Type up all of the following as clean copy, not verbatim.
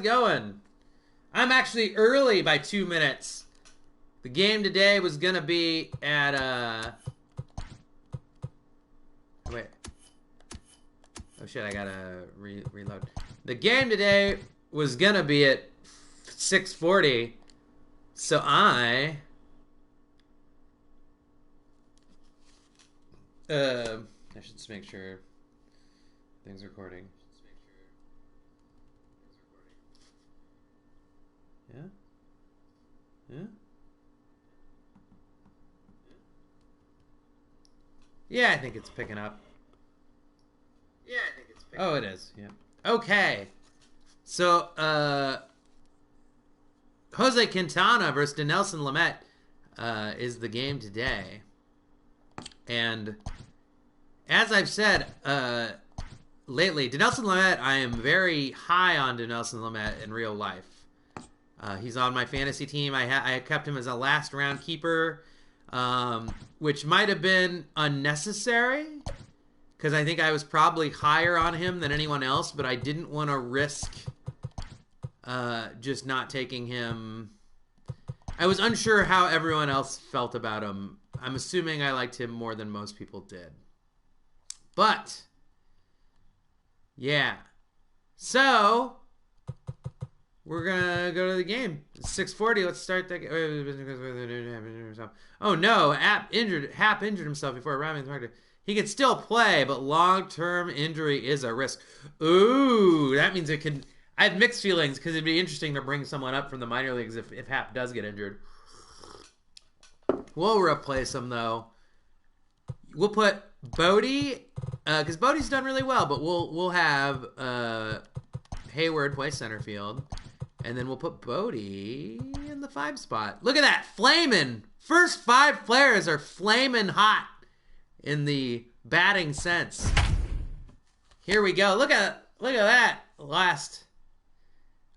Going. I'm actually early by 2 minutes. The game today was gonna be at wait. Oh shit, I gotta reload. The game today was gonna be at 6:40, so I should just make sure things recording. Yeah? Yeah? Yeah, I think it's picking up. Oh, it is. Yeah. Okay. So, Jose Quintana versus Dinelson Lamet is the game today. And as I've said lately, Dinelson Lamet, I am very high on Dinelson Lamet in real life. He's on my fantasy team. I kept him as a last round keeper, which might have been unnecessary because I think I was probably higher on him than anyone else, but I didn't want to risk just not taking him. I was unsure how everyone else felt about him. I'm assuming I liked him more than most people did. But, yeah. So, we're gonna go to the game. It's 6:40. Let's start the game. Oh no! Hap injured himself before arriving at the market. He could still play, but long-term injury is a risk. Ooh, that means it can. I have mixed feelings because it'd be interesting to bring someone up from the minor leagues if Hap does get injured. We'll replace him though. We'll put Bodie because Bodie's done really well, but we'll have Hayward play center field. And then we'll put Bodie in the 5 spot. Look at that, flaming. First 5 players are flaming hot in the batting sense. Here we go. Look at that. Last,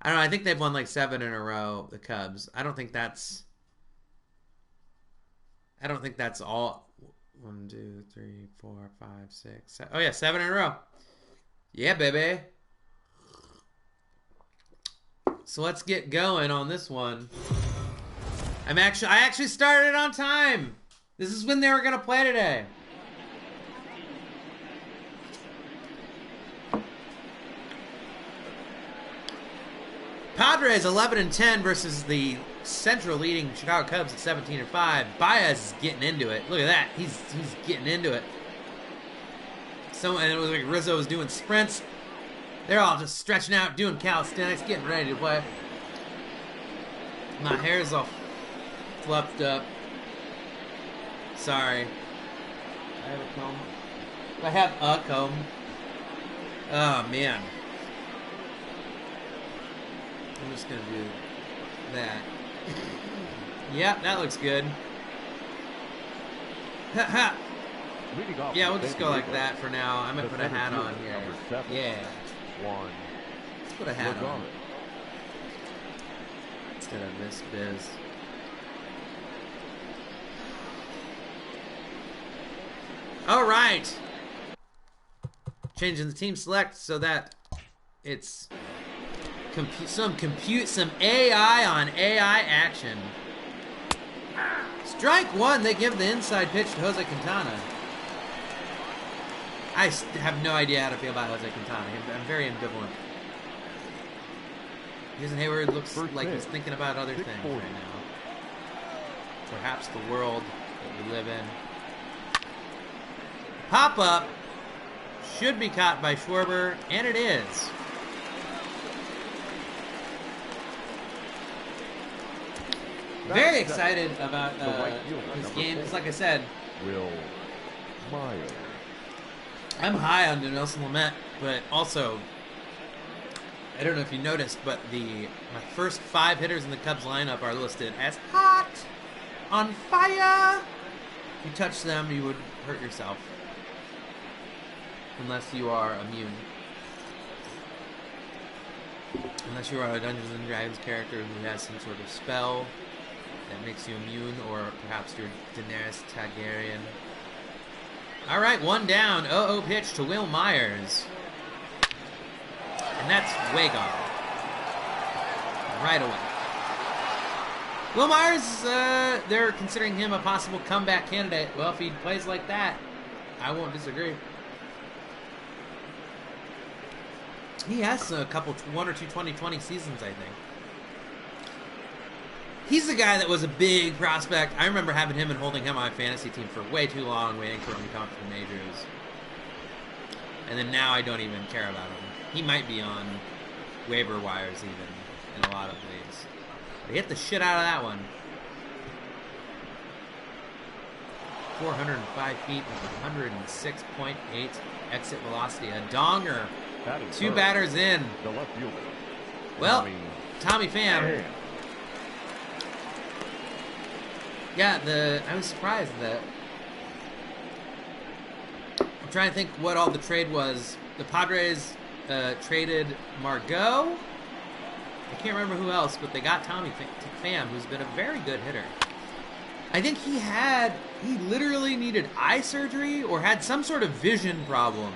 I don't know. I think they've won like 7 in a row. The Cubs. I don't think that's all. 1, 2, 3, 4, 5, 6, 7. Oh yeah, 7 in a row. Yeah, baby. So let's get going on this one. I actually started on time. This is when they were gonna play today. Padres 11-10 versus the Central leading Chicago Cubs at 17-5. Baez is getting into it. Look at that. He's getting into it. And it was like Rizzo was doing sprints. They're all just stretching out, doing calisthenics, getting ready to play. My hair's all fluffed up. Sorry. I have a comb. I have a comb. Oh, man. I'm just going to do that. Yep, that looks good. Ha ha. Yeah, we'll just go like that for now. I'm going to put a hat on here. Yeah. Let's put a hat on instead of this biz. All right. Changing the team select so that it's some AI on AI action. Strike 1. They give the inside pitch to Jose Quintana. I have no idea how to feel about Jose Quintana. I'm very ambivalent. Jason Hayward looks like he's thinking about other things right now. Perhaps the world that we live in. Pop-up should be caught by Schwarber, and it is. Very excited about this game. It's like I said, I'm high on Dinelson Lamet, but also, I don't know if you noticed, but my first 5 hitters in the Cubs lineup are listed as hot, on fire. If you touch them, you would hurt yourself. Unless you are immune. Unless you are a Dungeons & Dragons character who has some sort of spell that makes you immune, or perhaps you're Daenerys Targaryen. All right, 1 down. 0-0 pitch to Will Myers. And that's way gone. right away. Will Myers, they're considering him a possible comeback candidate. Well, if he plays like that, I won't disagree. He has a couple, one or two 2020 seasons, I think. He's the guy that was a big prospect. I remember having him and holding him on my fantasy team for way too long, waiting for him to come up to the majors. And then now I don't even care about him. He might be on waiver wires even in a lot of leagues. But he hit the shit out of that one. 405 feet with 106.8 exit velocity. A donger. Two batters in. Well, Tommy Pham. Yeah, I was surprised that. I'm trying to think what all the trade was. The Padres traded Margot. I can't remember who else, but they got Tommy Pham, who's been a very good hitter. I think he literally needed eye surgery or had some sort of vision problem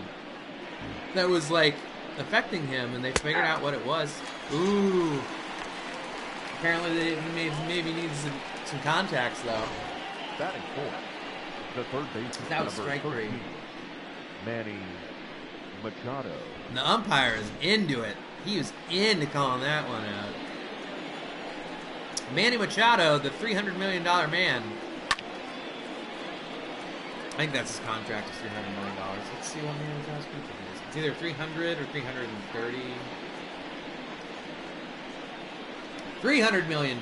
that was like affecting him, and they figured out what it was. Ooh. Apparently they maybe need some contacts though. Batting fourth, the third base. That was strike 3. Manny Machado. And the umpire is into it. He was into calling that one out. Manny Machado, the $300 million man. I think that's his contract, is $300 million. Let's see what Manny Machado's contract is. It's either 300 or 330. $300 million.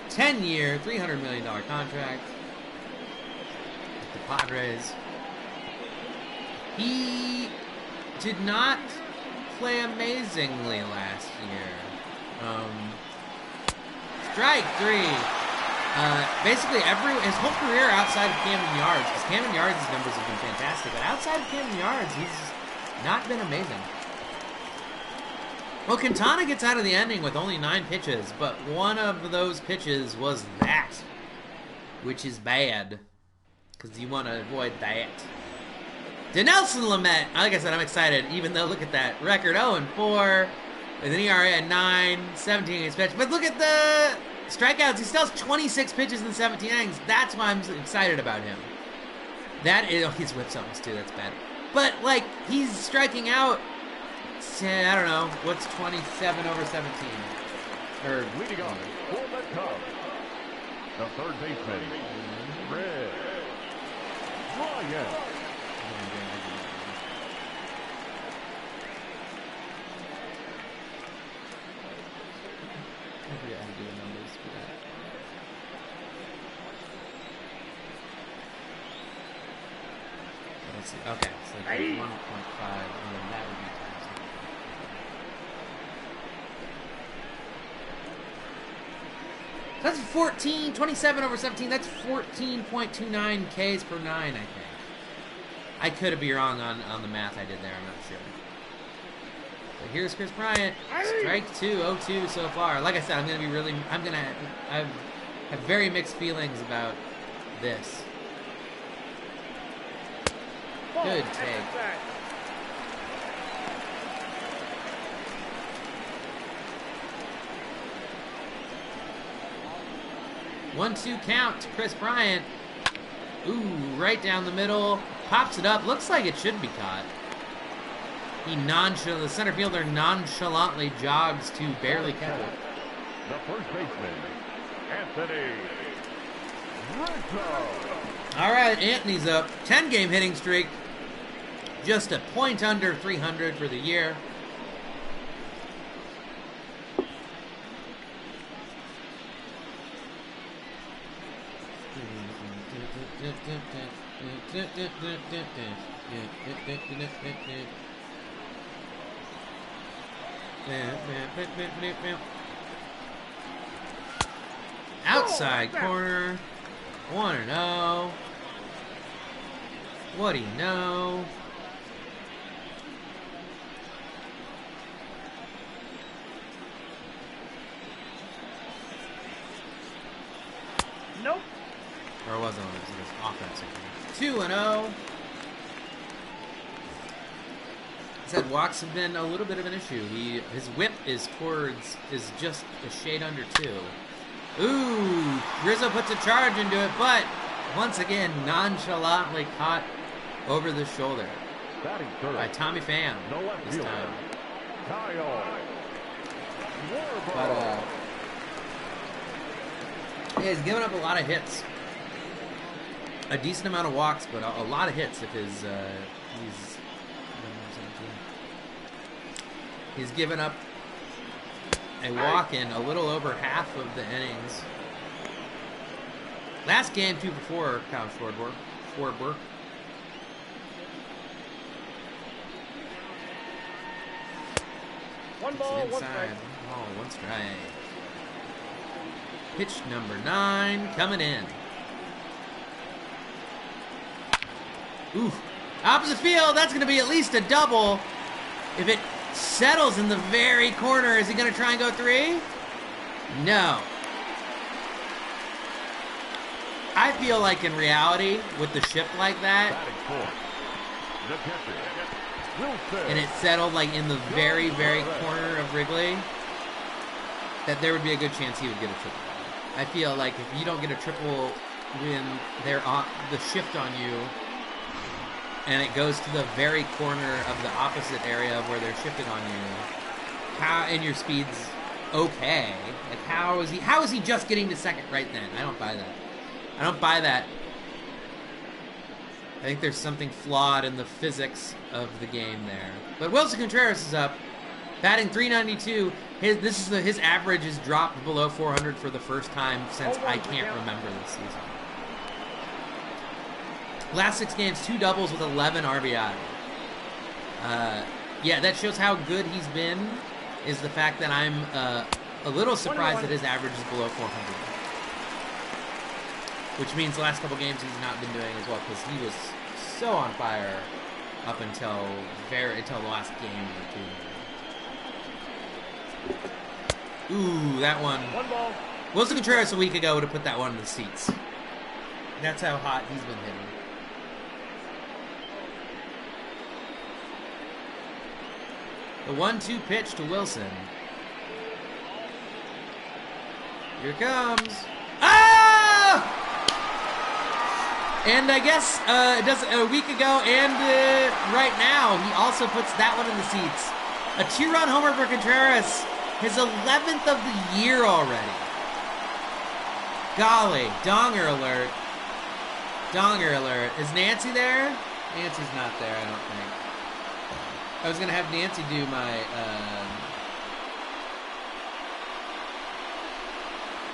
10-year, $300 million contract. The Padres. He did not play amazingly last year. Strike 3. Basically, his whole career outside of Camden Yards, because Camden Yards' numbers have been fantastic, but outside of Camden Yards, he's not been amazing. Well, Quintana gets out of the inning with only 9 pitches, but one of those pitches was that, which is bad, because you want to avoid that. Dinelson Lamet, like I said, I'm excited, even though, look at that, record 0-4, with an ERA at 9, 17 innings pitched, but look at the strikeouts, he still has 26 pitches in 17 innings, that's why I'm excited about him. He's whipped something too, that's bad. But, like, he's striking out, I don't know, what's 27 over 17? Or leading on for the Cubs, the third baseman, Red Ryan. I forget how to do the numbers for that. Let's see. Okay, so 1.5, and then that would be times 9. That's 27 over 17. That's 14.29 Ks per 9, I think. I could be wrong on the math I did there. I'm not sure. But here's Chris Bryant. Strike 2, 0-2 so far. Like I said, I have very mixed feelings about this. Good take. One-two count to Chris Bryant. Ooh, right down the middle. Pops it up. Looks like it should be caught. The center fielder nonchalantly jogs to barely catch it. The first baseman, Anthony Rizzo. All right, Anthony's up. 10-game hitting streak. Just a point under 300 for the year. Outside corner. 1-0. What do you know? Nope. Or was it offensive? 2-0. said, walks have been a little bit of an issue. His whip is just a shade under 2. Ooh, Rizzo puts a charge into it, but once again, nonchalantly caught over the shoulder by Tommy Pham this time. But, yeah, he's given up a lot of hits. A decent amount of walks, but a lot of hits if he's given up a walk in a little over half of the innings. Last game, 2 for 4, Kyle Schwarber. One ball, inside. one strike. One strike. Pitch number 9 coming in. Ooh, opposite field. That's going to be at least a double. If it settles in the very corner, is he going to try and go 3? No. I feel like in reality, with the shift like that, and it settled like in the very, very corner of Wrigley, that there would be a good chance he would get a triple. I feel like if you don't get a triple when they're on the shift on you, and it goes to the very corner of the opposite area of where they're shifted on you, and your speed's okay, like how is he just getting to second right then? I don't buy that. I don't buy that. I think there's something flawed in the physics of the game there. But Wilson Contreras is up, batting .392. His average is dropped below 400 for the first time since I can't remember this season. Last 6 games, 2 doubles with 11 RBI. Yeah, that shows how good he's been. Is the fact that I'm a little surprised that his average is below 400. Which means the last couple games he's not been doing as well because he was so on fire up until the last game or 2. Ooh, that one. One ball. Wilson Contreras a week ago would have put that one in the seats. That's how hot he's been hitting. The 1-2 pitch to Wilson. Here comes. Ah! And I guess it does a week ago and right now, he also puts that one in the seats. A 2-run homer for Contreras. His 11th of the year already. Golly, donger alert. Donger alert. Is Nancy there? Nancy's not there, I don't think. I was going to have Nancy do my...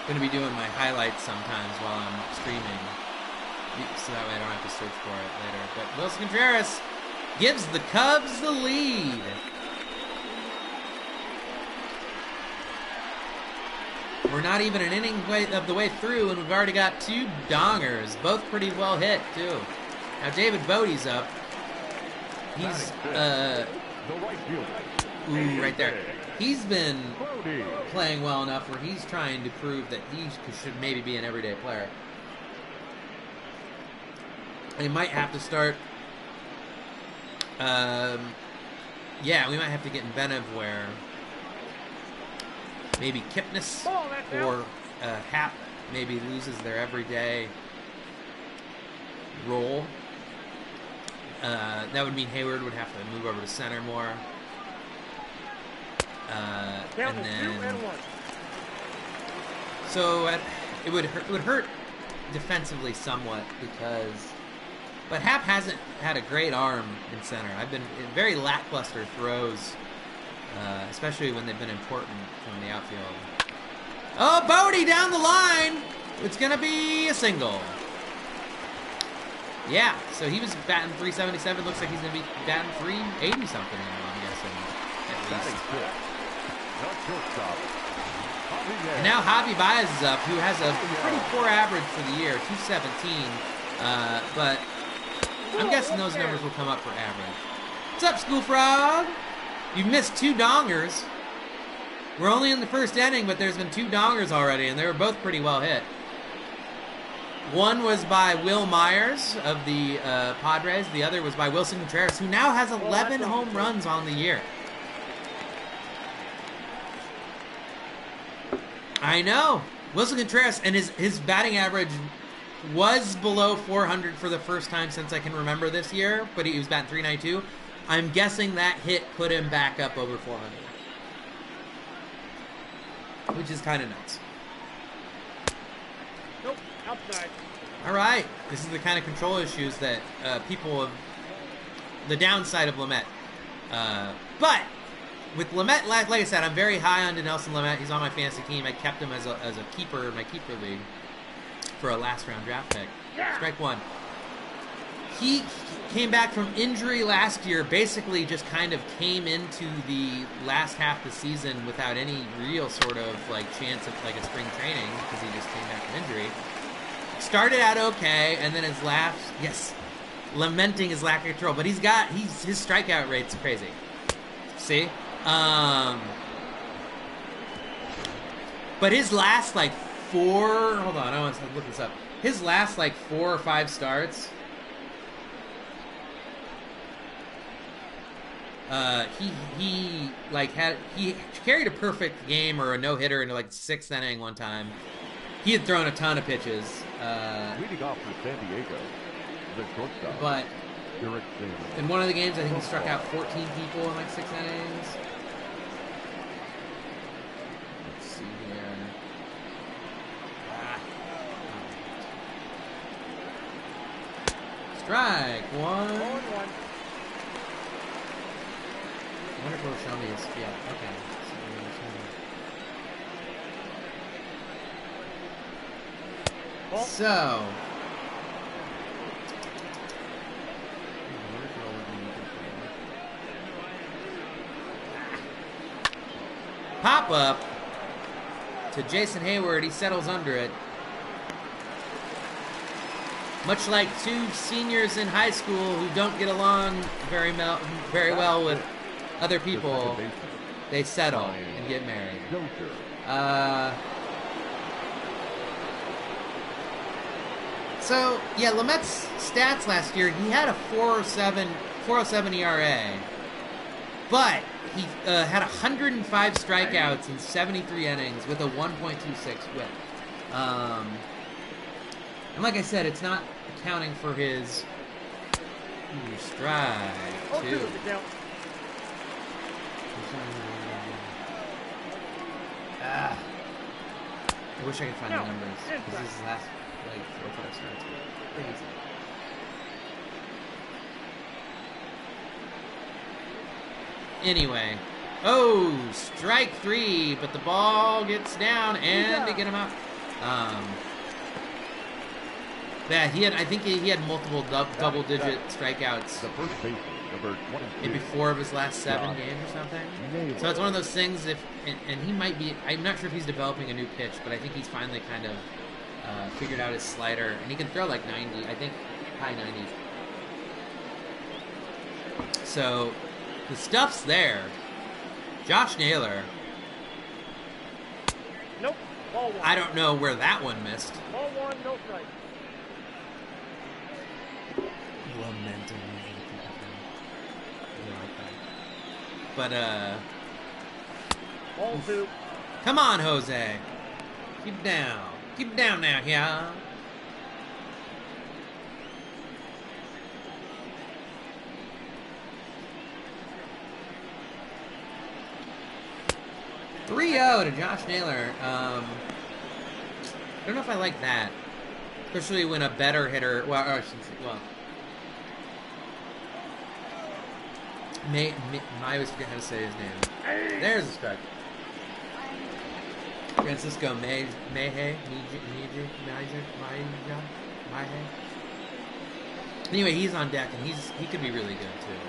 going to be doing my highlights sometimes while I'm streaming. So that way I don't have to search for it later. But Wilson Contreras gives the Cubs the lead. We're not even an inning of the way through, and we've already got 2 dongers, both pretty well hit, too. Now David Bodie's up. He's, ooh, right there. He's been playing well enough where he's trying to prove that he should maybe be an everyday player. They might have to start, yeah, we might have to get inventive where maybe Kipnis or Hap maybe loses their everyday role. That would mean Hayward would have to move over to center more. And then, so it would hurt defensively somewhat because, but Hap hasn't had a great arm in center. I've been very lackluster throws, especially when they've been important from the outfield. Oh, Bodie down the line. It's gonna be a single. Yeah, so he was batting .377. Looks like he's gonna be batting .380 something now, I'm guessing, at least. And now Javi Baez is up, who has a pretty poor average for the year, .217. But I'm guessing those numbers will come up for average. What's up, School Frog? You've missed 2 dongers. We're only in the first inning, but there's been 2 dongers already, and they were both pretty well hit. One was by Will Myers of the Padres. The other was by Wilson Contreras, who now has 11 home runs on the year. I know. Wilson Contreras, and his batting average was below 400 for the first time since I can remember this year, but he was batting 392. I'm guessing that hit put him back up over 400, which is kind of nuts. Nope, outside. All right, this is the kind of control issues that people have. The downside of Lamet, but with Lamet, like I said, I'm very high on Nelson Lamet. He's on my fantasy team. I kept him as a keeper in my keeper league for a last round draft pick. Strike one. He came back from injury last year, basically just kind of came into the last half of the season without any real sort of like chance of like a spring training because he just came back from injury. Started out okay, and then lamenting his lack of control, but his strikeout rate's crazy. See? But his last like hold on, I want to look this up. His last like 4 or 5 starts, he carried a perfect game or a no-hitter into like the 6th inning one time. He had thrown a ton of pitches. Leading off for San Diego, the shortstop. But in one of the games, I think he struck out 14 people in like 6 innings. Let's see here. Strike one. I wonder if it'll show me his. Yeah, okay. So. Pop up to Jason Hayward. He settles under it. Much like 2 seniors in high school who don't get along very well with other people, they settle and get married. So, yeah, Lamet's stats last year, he had a 4.07 ERA, but he had 105 strikeouts in 73 innings with a 1.26 whip. And like I said, it's not accounting for his strike, too. I wish I could find the numbers, because this is last, like, 4 or 5 starts. Crazy. Anyway. Oh, strike 3, but the ball gets down, and they get him out. Yeah, I think he had multiple double-digit strikeouts. The first baseman, number 22. Maybe 4 of his last 7 games or something. So it's one of those things, and he might be, I'm not sure if he's developing a new pitch, but I think he's finally kind of figured out his slider, and he can throw like 90, I think high 90s. So the stuff's there. Josh Naylor. Nope. Ball 1. I don't know where that one missed. Ball 1, no strike. Lamenting. But Ball 2. come on, Jose. Keep down. Keep down now, yeah. Rio to Josh Naylor. I don't know if I like that, especially when a better hitter. Well, I always forget how to say his name. There's a strike. Francisco Meije. Anyway, he's on deck, and he could be really good too.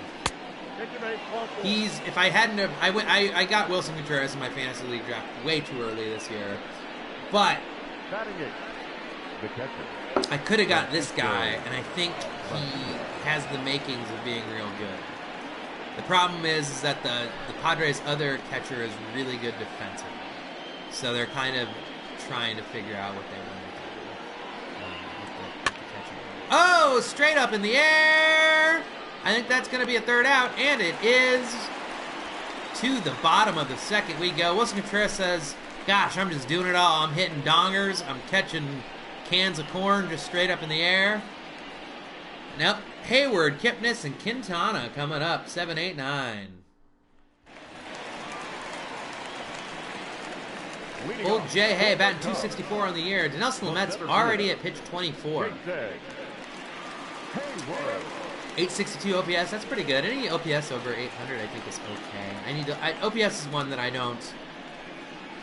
If I hadn't have, I got Wilson Contreras in my fantasy league draft way too early this year, but I could have got this guy, and I think he has the makings of being real good. The problem is that the Padres' other catcher is really good defensively, so they're kind of trying to figure out what they want to do with Oh, straight up in the air. I think that's going to be a third out, and it is. To the bottom of the second we go. Wilson Contreras says, gosh, I'm just doing it all. I'm hitting dongers. I'm catching cans of corn just straight up in the air. Nope. Hayward, Kipnis, and Quintana coming up. 7, 8, 9. Old Jay Hay batting 264 on the year. Dinelson Lamet's already at pitch 24. 862 OPS, that's pretty good. Any OPS over 800 I think is okay. OPS is one that I don't,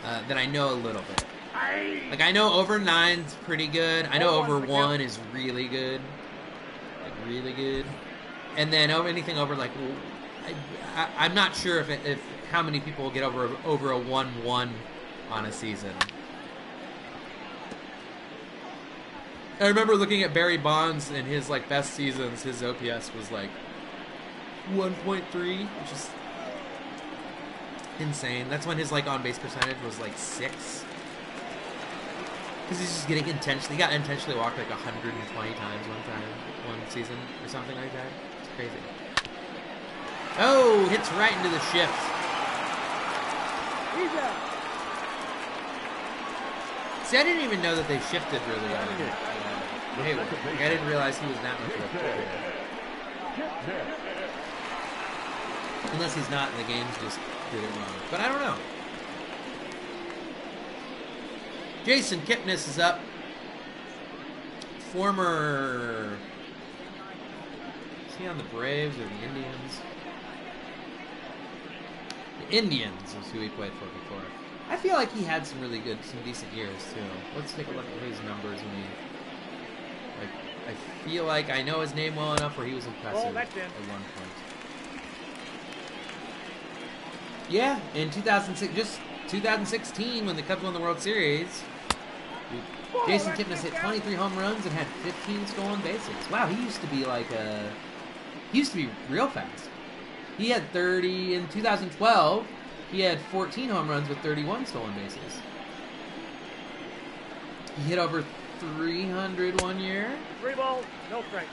that I know a little bit. Like I know over 9's pretty good. I know over 1 is really good. Like really good. And then anything over like, I'm not sure if how many people will get over a 1-1 on a season. I remember looking at Barry Bonds in his like best seasons. His OPS was like 1.3, which is insane. That's when his like on base percentage was like 6. Because he's just getting intentionally. He got intentionally walked like 120 times one season or something like that. It's crazy. Oh, hits right into the shift. He's out. See, I didn't even know that they shifted really well. Hayward. Like, I didn't realize he was that much of a player. Unless he's not, and the games just did it wrong. But I don't know. Jason Kipnis is up. Former... Is he on the Braves or the Indians? The Indians is who he played for before. I feel like he had some decent years too. Let's take a look at his numbers when he. Like, I feel like I know his name well enough where he was impressive at one point. Yeah, in 2016 when the Cubs won the World Series, Jason Kipnis hit 23 home runs and had 15 stolen bases. Wow, he used to be real fast. He had 30 in 2012. He had 14 home runs with 31 stolen bases. He hit over 300 one year. 3 balls, no strikes.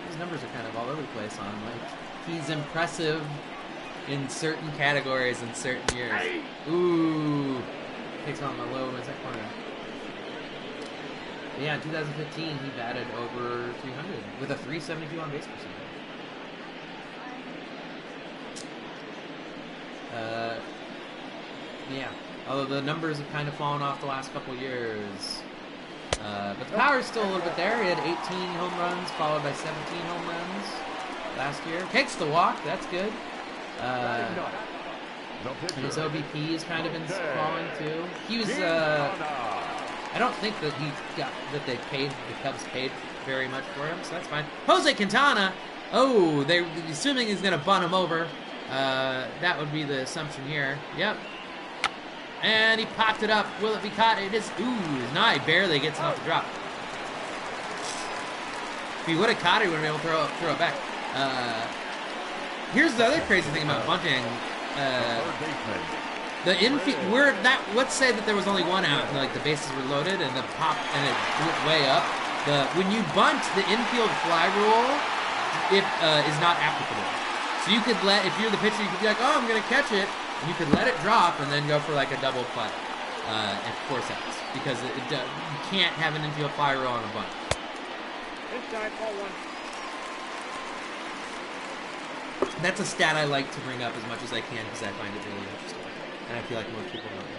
His numbers are kind of all over the place on him. Like, he's impressive in certain categories in certain years. Ooh. Takes on the low in that corner. But yeah, in 2015, he batted over 300 with a 372 on base percentage. Yeah, although the numbers have kind of fallen off the last couple years. But the power is still a little bit there. He had 18 home runs, followed by 17 home runs last year. Takes the walk, that's good. And his OBP has kind of been falling too. He was, I don't think that the Cubs paid very much for him, so that's fine. Jose Quintana, oh, they're assuming he's going to bunt him over. That would be the assumption here. Yep. And he popped it up. Will it be caught? It is. Ooh, no, he barely gets enough to drop. If he would have caught it, he would have been able to throw it back. Here's the other crazy thing about bunting. The infield. Let's say that there was only one out, and like the bases were loaded, and it went way up. When you bunt, the infield fly rule is not applicable. So you could if you're the pitcher, you could be like, oh, I'm going to catch it. And you could let it drop and then go for like a double play at 4 seconds. Because you can't have an infield fly rule on a bunt. Inside, ball 1. That's a stat I like to bring up as much as I can because I find it really interesting. And I feel like most people don't know that.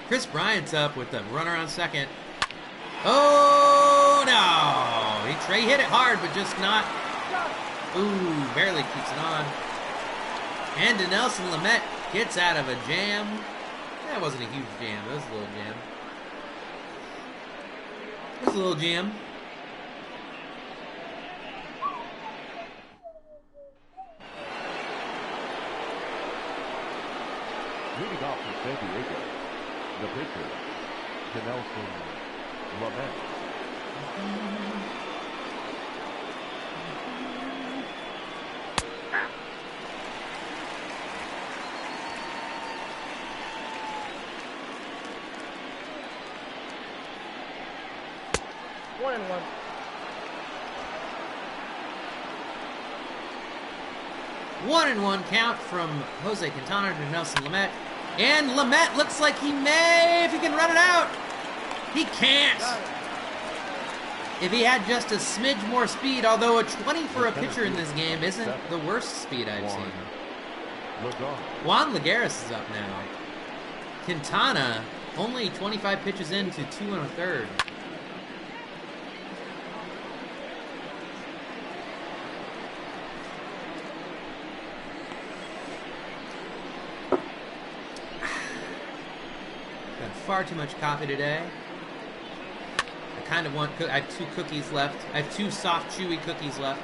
Chris Bryant's up with the runner on second. Oh, no. He hit it hard, but just not. Ooh, barely keeps it on. And Dinelson Lamet gets out of a jam. That wasn't a huge jam. That was a little jam. It was a little jam. Leading off for San Diego, the pitcher, Dinelson Lamet. 1-1. One and one count from Jose Quintana to Nelson Lamet. And Lamet looks like he may, if he can run it out. He can't. If he had just a smidge more speed, although a 20 for a pitcher in this game isn't the worst speed I've seen. Juan Lagares is up now. Quintana only 25 pitches into 2 1/3. Got far too much coffee today. I kind of want, I have 2 cookies left. I have 2 soft, chewy cookies left.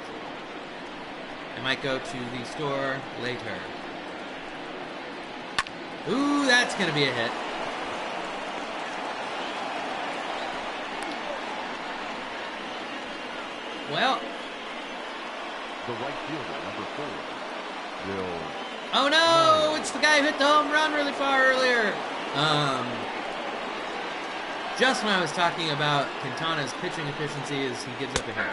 I might go to the store later. Ooh, that's going to be a hit. Well. The right fielder, number 4, will... Oh no, it's the guy who hit the home run really far earlier. Just when I was talking about Quintana's pitching efficiency as he gives up a hit.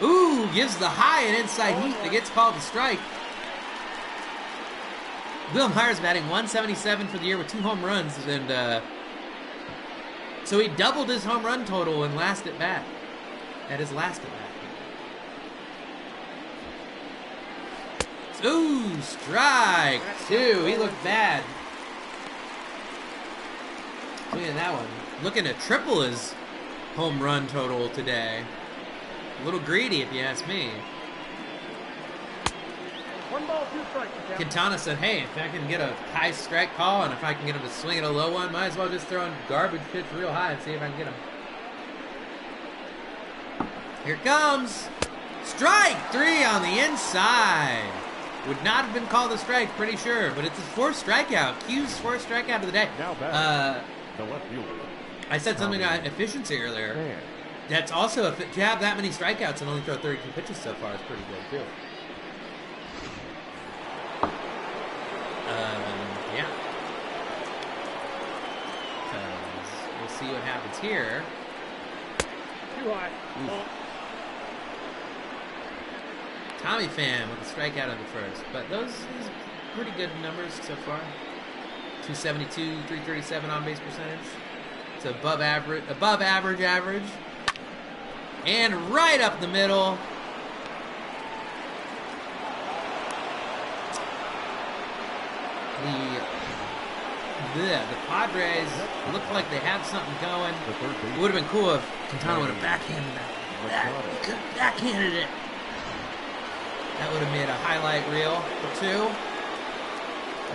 Ooh, gives the high and inside heat that gets called a strike. Will Myers batting 177 for the year with 2 home runs, and so he doubled his home run total in last at bat. At his last at bat. Ooh, strike 2. He looked bad. Look at that one. Looking to triple his home run total today. A little greedy, if you ask me. 1 ball, 2 strikes. Quintana said, hey, if I can get a high strike call and if I can get him to swing at a low one, might as well just throw in garbage pitch real high and see if I can get him. Here it comes. Strike 3 on the inside. Would not have been called a strike, pretty sure, but it's his 4th strikeout. Q's 4th strikeout of the day. Now back, the left fielder. I said something about efficiency earlier. That's also, to have that many strikeouts and only throw 32 pitches so far is pretty good, too. Yeah. We'll see what happens here. Too high. Tommy Pham with a strikeout on the first, but those is pretty good numbers so far. 272, 337 on base percentage. It's above average. And right up the middle. The Padres look like they have something going. It would have been cool if Quintana would have backhanded that. Backhanded it. That would have made a highlight reel for 2.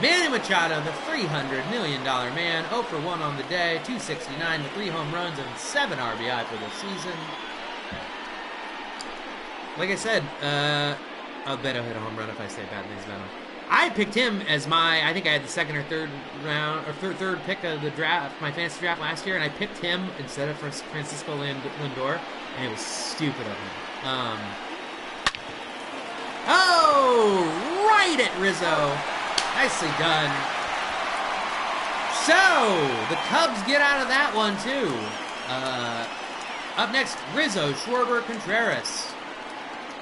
Manny Machado, the $300 million man, 0 for 1 on the day, 269 with 3 home runs and 7 RBI for the season. Like I said, I'll bet I'll hit a home run if I say bad things about him. I picked him as I think I had the 2nd or 3rd round, or third pick of the draft, my fantasy draft last year, and I picked him instead of Francisco Lindor, and it was stupid of him. Oh, right at Rizzo. Nicely done. So, the Cubs get out of that one, too. Up next, Rizzo, Schwarber, Contreras.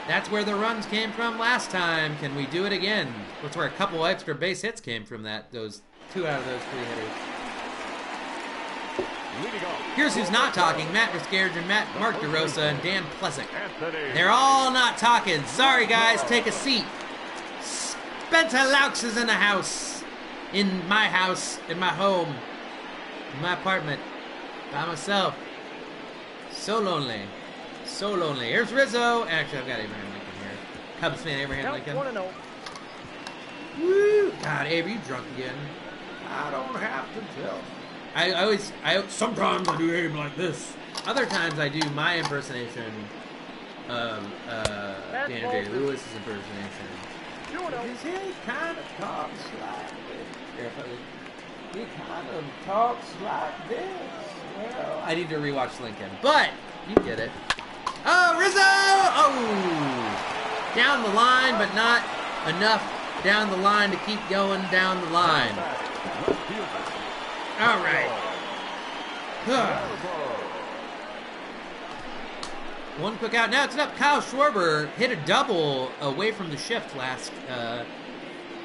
That's where the runs came from last time. Can we do it again? That's where a couple extra base hits came from those 2 out of those 3 hitters. Here's who's not talking. Matt Riscarrigan, Mark DeRosa, and Dan Plesak. They're all not talking. Sorry, guys. Take a seat. Spencer Laux is in the house. In my home. In my apartment. By myself. So lonely. So lonely. Here's Rizzo. Actually, I've got Abraham Lincoln here. Cubs fan Abraham Lincoln. 1-0. Woo! God, Abe, you drunk again? I don't have to tell. Sometimes I do Abe like this. Other times I do my impersonation of Dan J-Lewis's impersonation. 2-0. Because he kind of talks like this. He kind of talks like this. Well, I need to rewatch Lincoln, but you get it. Oh, Rizzo! Oh! Down the line, but not enough down the line to keep going down the line. All right. One quick out. Now it's up. Kyle Schwarber hit a double away from the shift last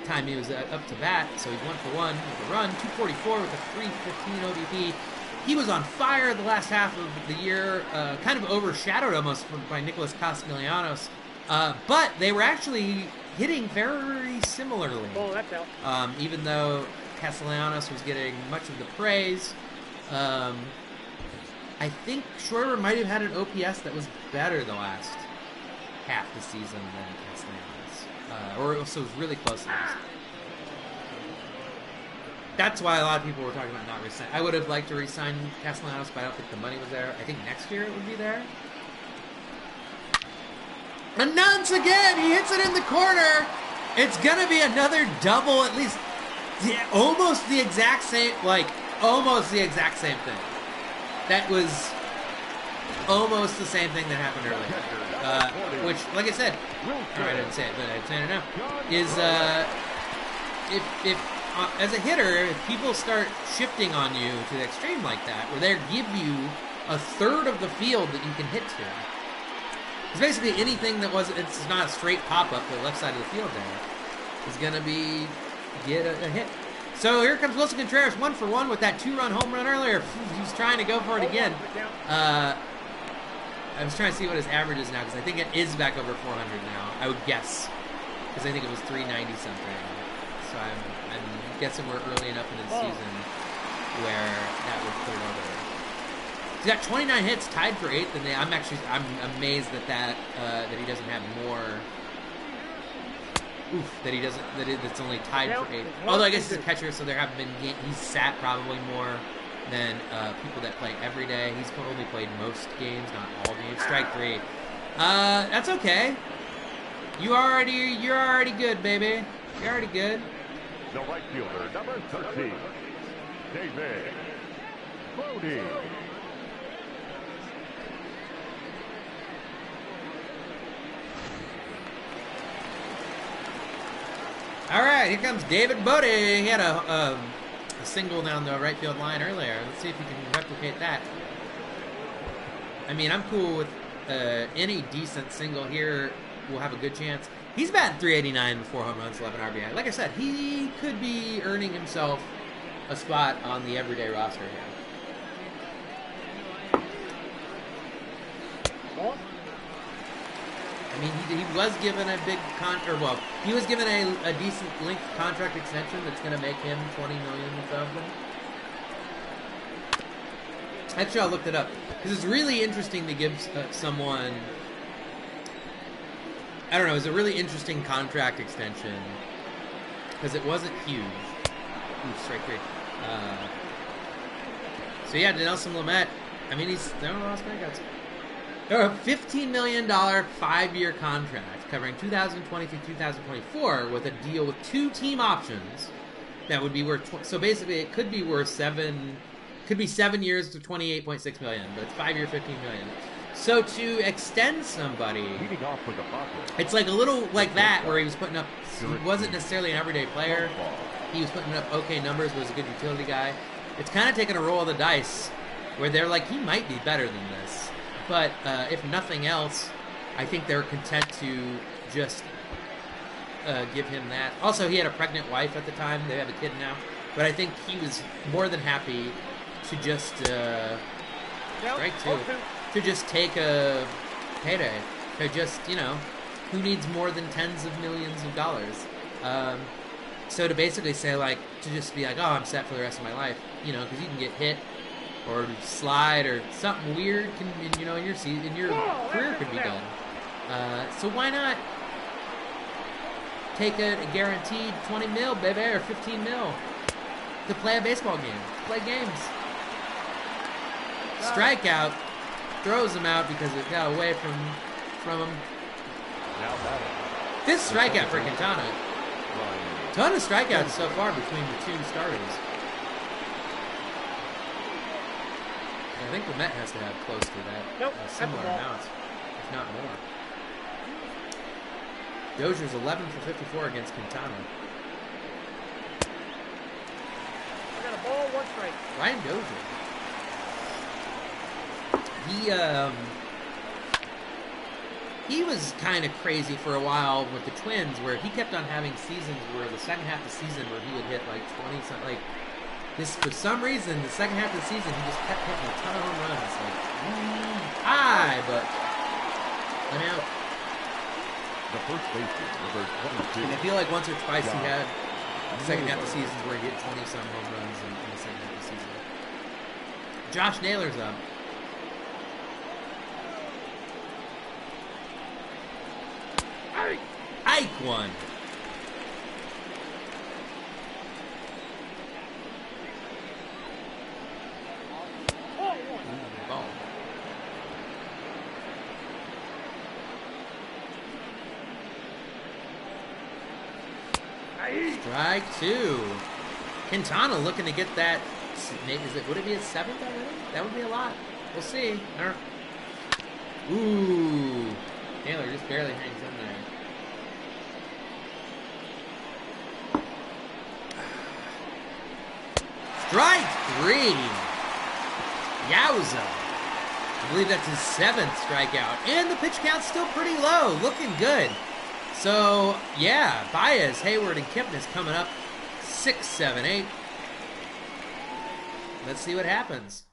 time he was up to bat. So he's 1 for 1 with a run. 244 with a 315 OBP. He was on fire the last half of the year. Kind of overshadowed almost by Nicholas Castellanos. But they were actually hitting very similarly. Oh, that's out. Even though Castellanos was getting much of the praise. I think Schwarber might have had an OPS that was better the last half the season than Castellanos. So it was really close to this. That's why a lot of people were talking about not re-signing. I would have liked to re-sign Castellanos, but I don't think the money was there. I think next year it would be there. And once again, he hits it in the corner. It's going to be another double, at least almost the exact same thing. That was almost the same thing that happened earlier. Which, like I said, I didn't say it, but I'm saying it now, is if as a hitter, if people start shifting on you to the extreme like that, where they give you a third of the field that you can hit to, it's basically anything that it's not a straight pop-up to the left side of the field there, is going to get a hit. So here comes Wilson Contreras, 1 for 1 with that 2-run home run earlier. He's trying to go for it again. I was trying to see what his average is now, because I think it is back over 400 now. I would guess, because I think it was 390 something. So I'm guessing we're early enough into the season where that would put it over. He's got 29 hits, tied for 8th, and I'm amazed that he doesn't have more. That's only tied for 8th. Although I guess he's a catcher, so there haven't been he's sat probably more than people that play every day. He's probably played most games, not all games. Strike 3. That's okay. You're already good, baby. You're already good. The right fielder, number 13, David Bodie. All right, here comes David Bodie. He had a single down the right field line earlier. Let's see if he can replicate that. I mean, I'm cool with any decent single here. We'll have a good chance. He's batting .389 with 4 home runs, 11 RBI. Like I said, he could be earning himself a spot on the everyday roster here. I mean, he was given a big he was given a decent length contract extension that's going to make him $20 million or something. Actually, I looked it up because it's really interesting to give someone. I don't know. It was a really interesting contract extension because it wasn't huge. Ooh, strike 3. So yeah, Nelson Lamet. I mean, there are a lot of strikeouts. There are a $15 million 5-year contract covering 2020 through 2024 with a deal with 2 team options that would be worth. So basically, it could be worth 7 years to $28.6 million, but it's 5-year, $15 million. So to extend somebody, it's like a little like that where he was putting up. He wasn't necessarily an everyday player. He was putting up okay numbers, was a good utility guy. It's kind of taking a roll of the dice where they're like, he might be better than this. But if nothing else, I think they're content to just give him that. Also, he had a pregnant wife at the time. They have a kid now. But I think he was more than happy to just to just take a payday. To just, who needs more than tens of millions of dollars? So to basically say, like, to just be like, oh, I'm set for the rest of my life, because you can get hit or slide or something weird in your season, in your career could be done. So why not take a guaranteed 20 mil, baby, or 15 mil to play a baseball game, to play games. Strikeout, throws him out because it got away from him. 5th strikeout for Quintana. Ton of strikeouts so far between the 2 starters. I think the Met has to have close to that, similar amounts, if not more. Dozier's 11 for 54 against Quintana. I got a ball, 1 strike. Ryan Dozier. he was kind of crazy for a while with the Twins, where he kept on having seasons where the second half of the season where he would hit like 20 something. Like this, for some reason, the second half of the season he just kept hitting a ton of home runs, like high, but went out. The first baseman, number 22. And I feel like once or twice he had the second half of the seasons where he hit 20 some home runs in the second half of the season. Josh Naylor's up. Ike won. Ball. Strike two. Quintana looking to get that. Would it be his 7th already? That would be a lot. We'll see. Ooh. Taylor just barely hangs in there. Strike 3. Yowza. I believe that's his 7th strikeout. And the pitch count's still pretty low. Looking good. So, yeah, Baez, Hayward, and Kipnis coming up 6, 7, 8. Let's see what happens.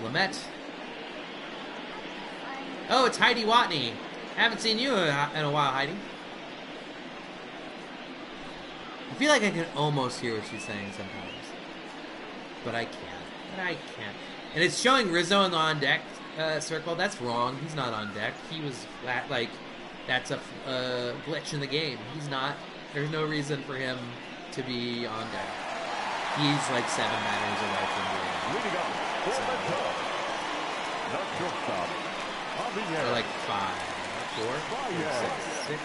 Lamet. Oh, it's Heidi Watney. Haven't seen you in a while, Heidi. I feel like I can almost hear what she's saying sometimes. But I can't. And it's showing Rizzo in the on-deck circle. That's wrong. He's not on deck. He was flat, like, that's a glitch in the game. He's not. There's no reason for him to be on deck. He's like 7 batters away from being Leading up for the club. Not shortstop. or like 5, 4, 6, 6.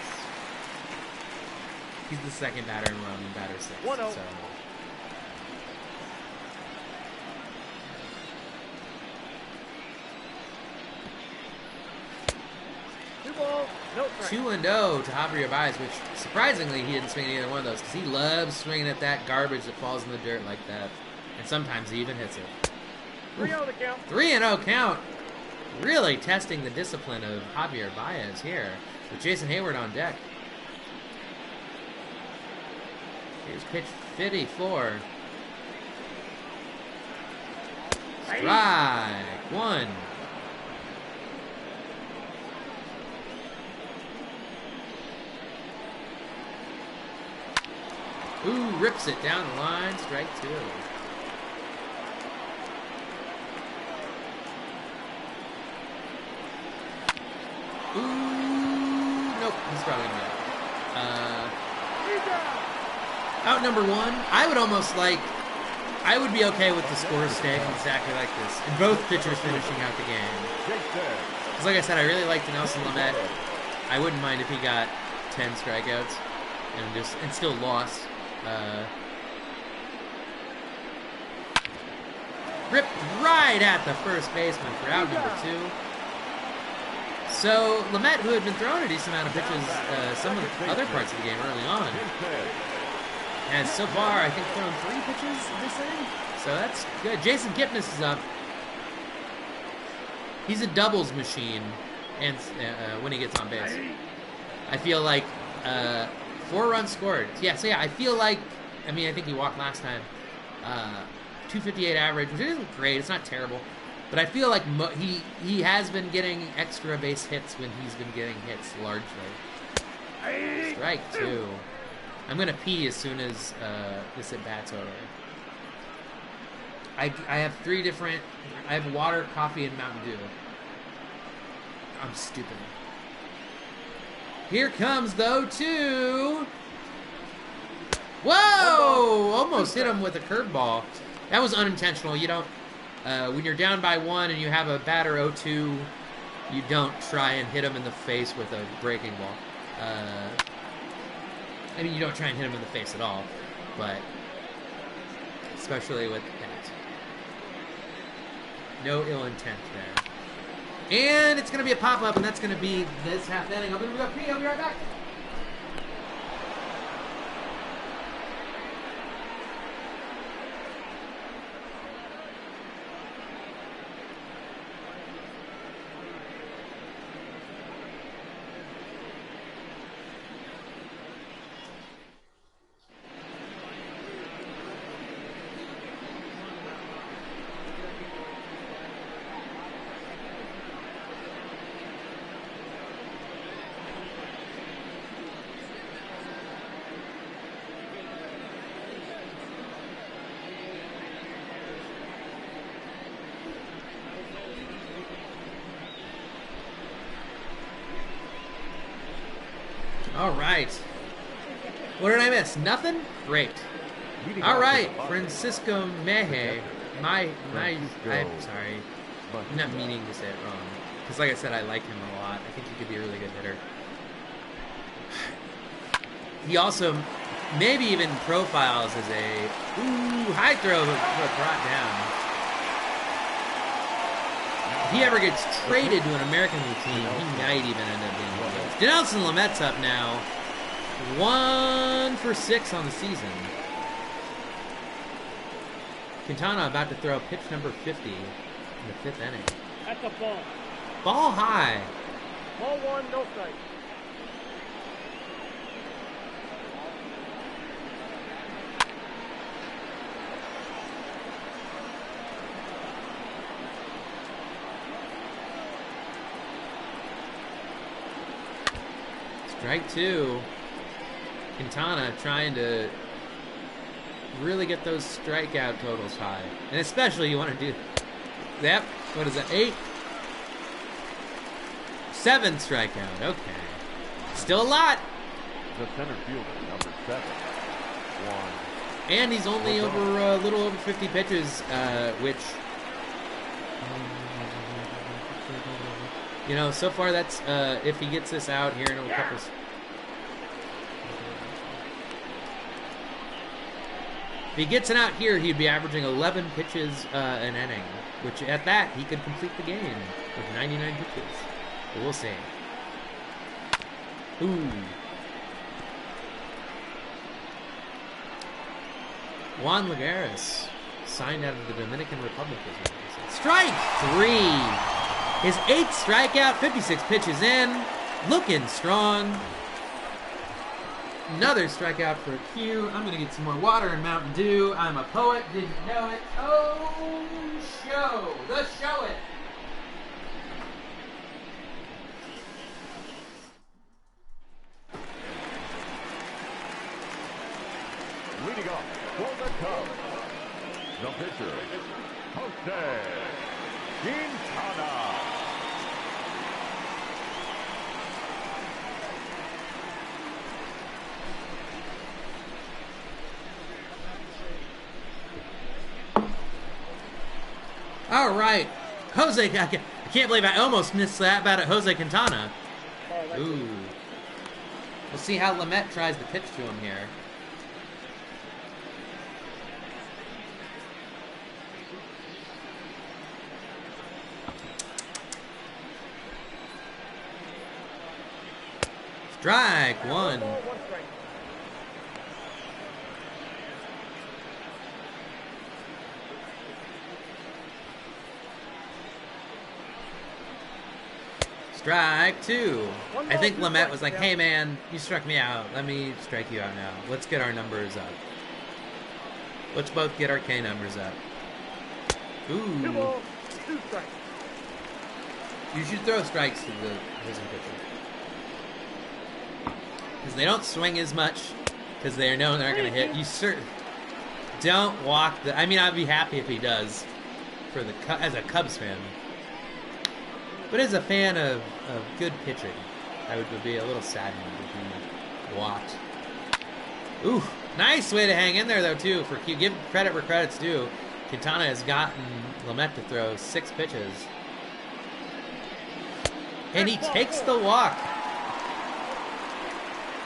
He's the second batter in run, batter 6. 1-0. So. No strike. 2-0 to Javier Baez, which surprisingly he didn't swing either one of those because he loves swinging at that garbage that falls in the dirt like that. And sometimes he even hits it. 3-0 the count. 3-0 count. Really testing the discipline of Javier Baez here with Jason Hayward on deck. Here's pitch 54. Strike 1. Ooh, rips it down the line. Strike 2. Ooh, nope. He's probably gonna out number 1. I would almost like. I would be okay with the score staying exactly like this, and both pitchers finishing out the game. Because, like I said, I really liked Nelson Lamet. I wouldn't mind if he got 10 strikeouts and still lost. Ripped right at the first baseman for out number 2. So Lamet, who had been throwing a decent amount of pitches some of the other parts of the game early on, has so far, I think, thrown 3 pitches this inning. So that's good. Jason Kipnis is up. He's a doubles machine, and when he gets on base, I feel like 4 runs scored. Yeah, so yeah, I feel like, I mean, I think he walked last time. 258 average, which isn't great. It's not terrible. But I feel like he has been getting extra base hits when he's been getting hits largely. Strike 2. I'm going to pee as soon as this at-bat's over. I have 3 different... I have water, coffee, and Mountain Dew. I'm stupid. Here comes, though, 2. Whoa! Almost hit him with a curveball. That was unintentional. You don't... when you're down by 1 and you have a batter 0-2, you don't try and hit him in the face with a breaking ball. I mean, you don't try and hit him in the face at all, but especially with that. No ill intent there. And it's going to be a pop-up, and that's going to be this half inning. I'm going to go pee. I'll be right back. All right. What did I miss? Nothing? Great. Leading All off right, with the Francisco Meje. I'm Francisco. sorry. I'm not meaning to say it wrong. Because like I said, I like him a lot. I think he could be a really good hitter. He also maybe even profiles as a high throw but brought down. If he ever gets traded to an American League team, he might even end up being good. Dinelson Lamet's up now. 1 for 6 on the season. Quintana about to throw pitch number 50 in the 5th inning. That's a ball. Ball high. Ball 1, no strike. Strike 2. Quintana trying to really get those strikeout totals high. And especially you want to do that. What is that? 8? 7 strikeout. Okay. Still a lot. The center fielder, number 7. 1. And he's only over a little over 50 pitches, which, you know, so far that's, if he gets this out here in a couple. If he gets it out here, he'd be averaging 11 pitches an inning, which at that, he could complete the game with 99 pitches. But we'll see. Ooh. Juan Lagares, signed out of the Dominican Republic. Strike 3. His 8th strikeout, 56 pitches in, looking strong. Another strikeout for Q. I'm going to get some more water and Mountain Dew. I'm a poet, didn't know it. Oh, show. The show it. Leading off for the Cubs, the pitcher, Jose Quintana. All right. Jose, I can't believe I almost missed that about it. Jose Quintana. Ooh. We'll see how Lamet tries to pitch to him here. Strike 1. Ball 1 strike. Strike 2. I think Lamet was like, hey man, you struck me out. Let me strike you out now. Let's get our numbers up. Let's both get our K numbers up. 2 Ooh. balls, 2 strikes. You should throw strikes to the opposing pitcher. Because they don't swing as much. Because they know they're not going to hit. You certainly don't walk the... I mean, I'd be happy if he does. For the as a Cubs fan. But as a fan of good pitching, I would be a little saddened if he walked. Ooh, nice way to hang in there, though, too. For Q. Give credit where credit's due. Quintana has gotten Lamet to throw 6 pitches. And he takes the walk.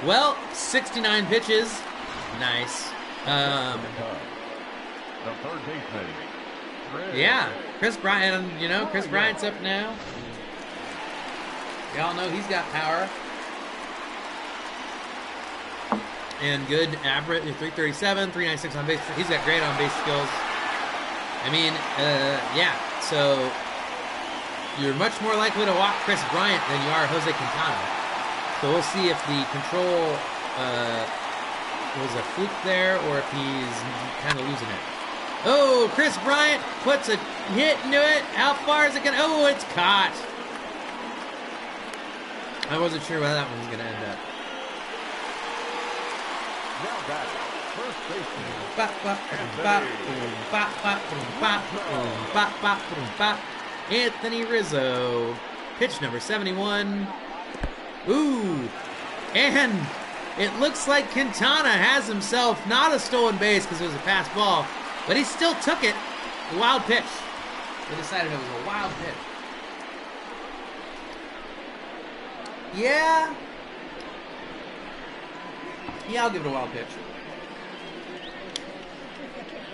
Well, 69 pitches. Nice. The third baseman. Yeah, Chris Bryant, you know, Chris Bryant's up now. Y'all know he's got power. And good average, 337, 396 on base. He's got great on base skills. I mean, yeah, so you're much more likely to walk Chris Bryant than you are Jose Quintana. So we'll see if the control was a fluke there or if he's kind of losing it. Oh, Chris Bryant puts a hit into it. How far is it going to... Oh, it's caught. I wasn't sure where that one was going to end up. Now batting, first baseman. Anthony Rizzo. Pitch number 71. Ooh. And it looks like Quintana has himself not a stolen base because it was a pass ball, but he still took it. A wild pitch. They decided it was a wild pitch. Yeah. Yeah, I'll give it a wild pitch.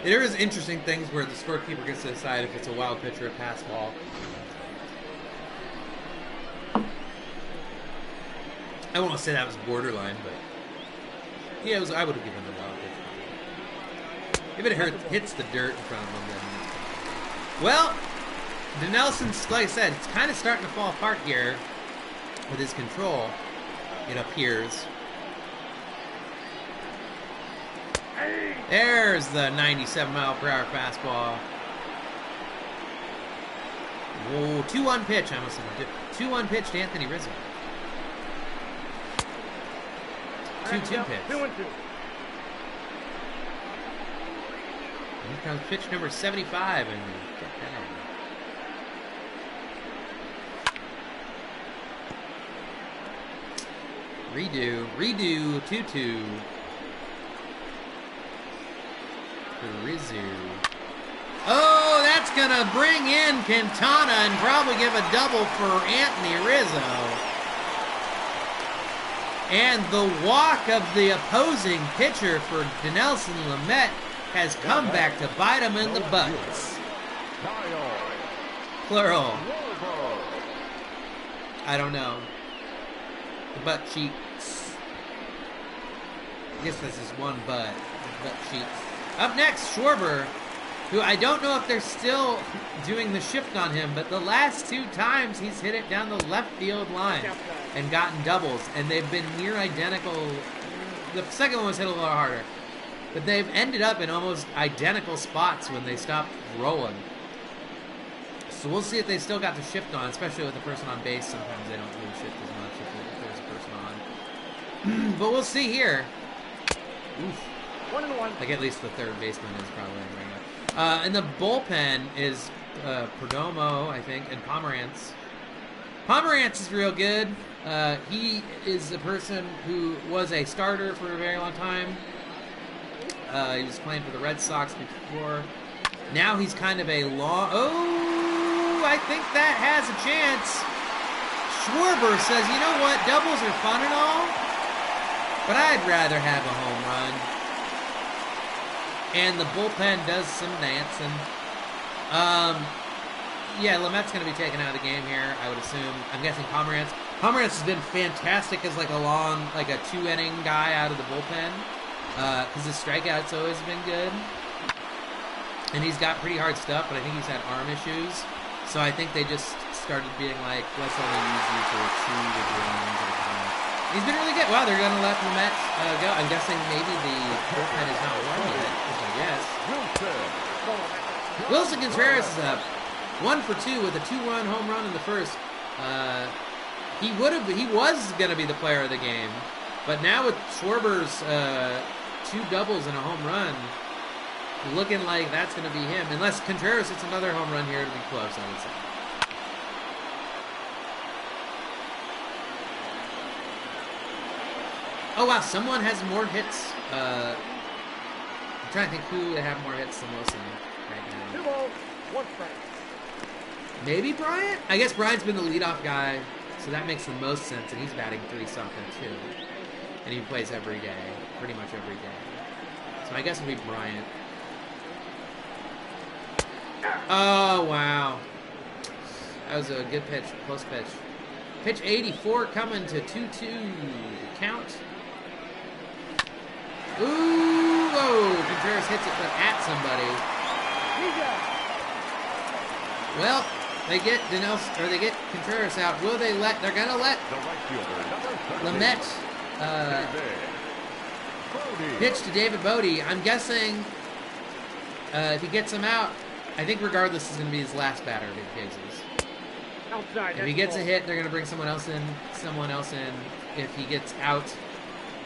There is interesting things where the scorekeeper gets to decide if it's a wild pitch or a pass ball. I won't say that was borderline, but yeah, I would have given it a wild pitch. If it hits the dirt in front of him, then... Well, Dinelson's, like I said, it's kind of starting to fall apart here with his control, it appears. There's the 97-mile-per-hour fastball. Whoa, 2-1 pitch. I almost said 2-1 pitch to Anthony Rizzo. 2-2 pitch. 2-2. Here comes pitch number 75, and get down. Redo, 2-2. For Rizzo. Oh, that's gonna bring in Quintana and probably give a double for Anthony Rizzo. And the walk of the opposing pitcher for Dinelson Lamet has come back to bite him in the butts. Plural. I don't know. The butt cheeks. I guess this is one butt. Butt cheeks. Up next, Schwarber, who I don't know if they're still doing the shift on him, but the last 2 times he's hit it down the left field line and gotten doubles, and they've been near identical. The second one was hit a little harder, but they've ended up in almost identical spots when they stopped rolling. So we'll see if they still got the shift on, especially with the person on base. Sometimes they don't really shift as much if there's a person on. But we'll see here. Oof. 1-1. Like at least the third baseman is probably right now. And the bullpen is Perdomo, I think, and Pomerantz. Pomerantz is real good. He is a person who was a starter for a very long time. He was playing for the Red Sox before. Now he's kind of a long... Oh, I think that has a chance. Schwarber says, you know what, doubles are fun and all, but I'd rather have a home run. And the bullpen does some dancing. Yeah, Lamet's going to be taken out of the game here, I would assume. I'm guessing Pomerantz. Pomerantz has been fantastic as like a 2-inning guy out of the bullpen. Because his strikeout's always been good. And he's got pretty hard stuff, but I think he's had arm issues. So I think they just started being like, let's only use you for 2 to 3 innings at a time. He's been really good. Wow, they're going to let Lamet go. I'm guessing maybe the bullpen is not won yet, I guess. Wilson Contreras is up 1 for 2 with a 2-run home run in the first. He was going to be the player of the game, but now with Schwarber's 2 doubles and a home run, looking like that's going to be him. Unless Contreras hits another home run here to be close, I would say. Oh wow, someone has more hits. I'm trying to think who would have more hits than Wilson right now. 2 balls, 1 strike. Maybe Bryant? I guess Bryant's been the leadoff guy, so that makes the most sense, and he's batting 3-something too. And he plays every day, pretty much every day. So I guess it'll be Bryant. Oh wow. That was a good pitch, close pitch. Pitch 84 coming to 2-2 count. Ooh, whoa, Contreras hits it, but at somebody. Well, they get they get Contreras out. Will they let? They're gonna let Lamet pitch to David Bodie. I'm guessing if he gets him out, I think regardless is gonna be his last batter if he faces. Outside. If he gets a hit, they're gonna bring someone else in. If he gets out,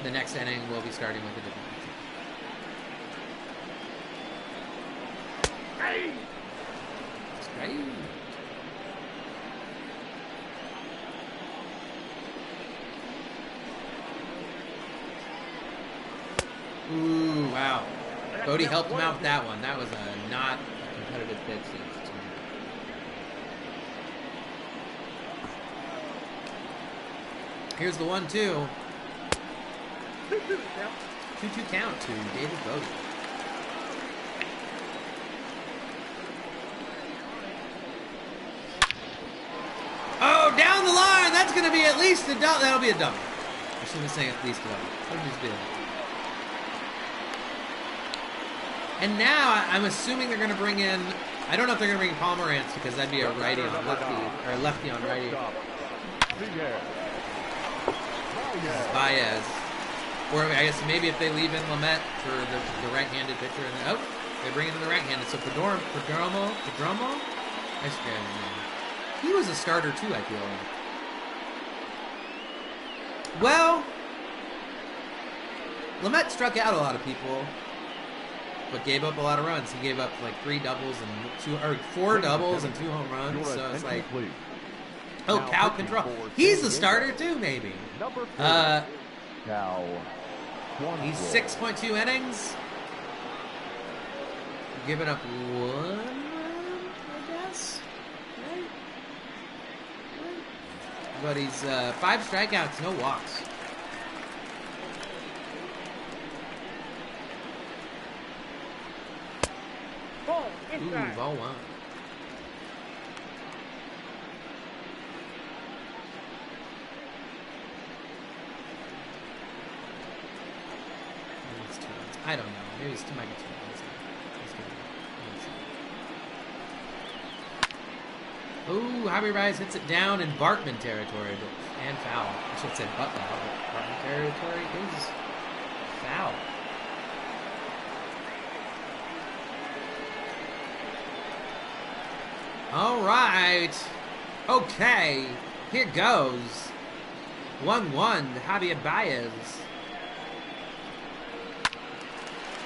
the next inning we'll be starting with a different pitcher. Straight. Ooh, wow. Bodie helped him out with that one. That was not a competitive pitch. Here's the 1-2. 2-2 count to David Bodie. Oh, down the line. That's going to be at least a double. That'll be a double. I shouldn't be saying at least a double. That'll just be a double. And now I'm assuming they're going to bring in. I don't know if they're going to bring Pomerantz because that'd be a righty on lefty or a lefty on righty. Baez. Or I guess maybe if they leave in Lamet for the right-handed pitcher, and oh, they bring in the right-handed. So Perdomo. I forget his name. He was a starter too, I feel like. Well, Lamet struck out a lot of people, but gave up a lot of runs. He gave up like 4 doubles and 2 home runs. So it's like, oh, Cal Control. He's a starter too, maybe. He's 6.2 innings. Giving up 1 run, I guess. Right? But he's 5 strikeouts, no walks. Ooh, ball 1. Maybe it's 2 runs. I don't know. Maybe it's might be 2 runs. Ooh, Javier Baez hits it down in Bartman territory, and foul. I should say Bartman territory is foul. All right. Okay. Here goes. 1-1 to Javier Baez.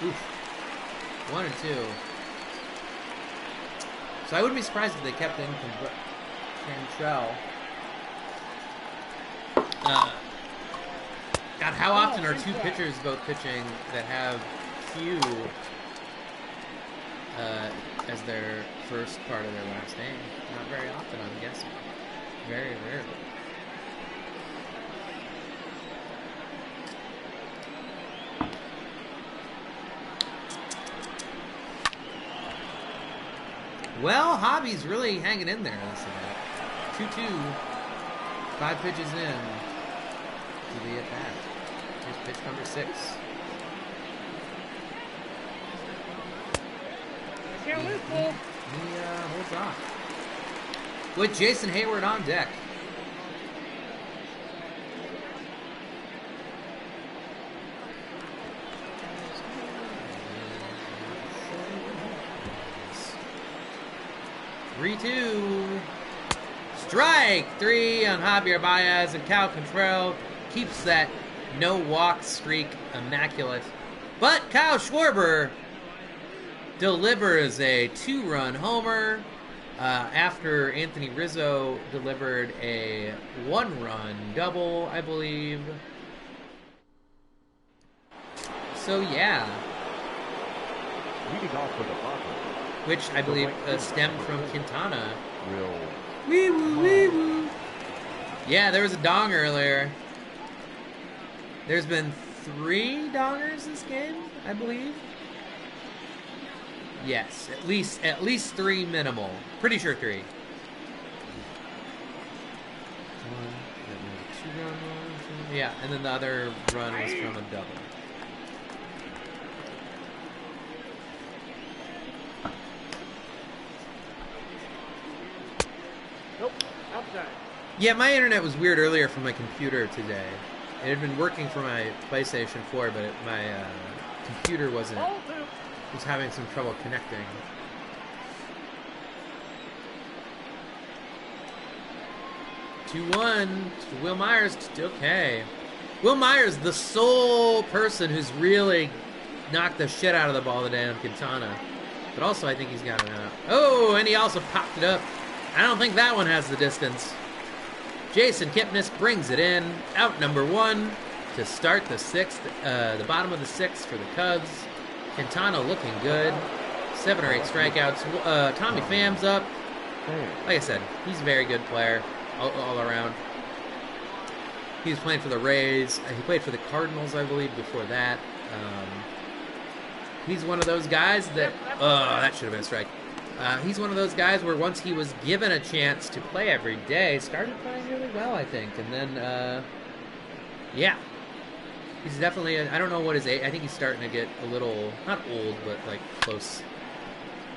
Oof. 1-2. So I wouldn't be surprised if they kept in Cantrell. God, how often are 2 pitchers both pitching that have Q as their first part of their last name? Not very often, I'm guessing. Very rarely. Well, Hobby's really hanging in there. Listen to that. 2-2. 5 pitches in to the at-bat. Here's pitch number 6. He holds off. With Jason Hayward on deck. Strike 3 on Javier Baez, and Cal Contrell keeps that no walk streak immaculate. But Kyle Schwarber delivers a 2-run homer after Anthony Rizzo delivered a 1-run double, I believe. So yeah. Leading off for the Padres. Which I believe stemmed from Quintana. Wee woo, wee woo. Yeah, there was a dong earlier. There's been 3 dongers this game, I believe. Yes, at least 3 minimal. Pretty sure 3. 1, that was a 2-run run. Yeah, and then the other run was from a double. Nope, outside. Yeah, my internet was weird earlier from my computer today. It had been working for my PlayStation 4, but my computer was having some trouble connecting. Two 2-1 to Will Myers. Okay. Will Myers, the sole person who's really knocked the shit out of the ball today on Quintana. But also, I think he's got it out. Oh, and he also popped it up. I don't think that one has the distance. Jason Kipnis brings it in. Out number 1. to start the sixth, the bottom of the sixth for the Cubs. Quintana looking good. 7 or 8 strikeouts. Tommy Pham's up. Like I said, he's a very good player all around. He was playing for the Rays. He played for the Cardinals, I believe, before that. He's one of those guys that... Oh, that should have been a strike. He's one of those guys where once he was given a chance to play every day, started playing really well, I think. And then, yeah. He's definitely... I don't know what his age... I think he's starting to get a little... Not old, but, like, close.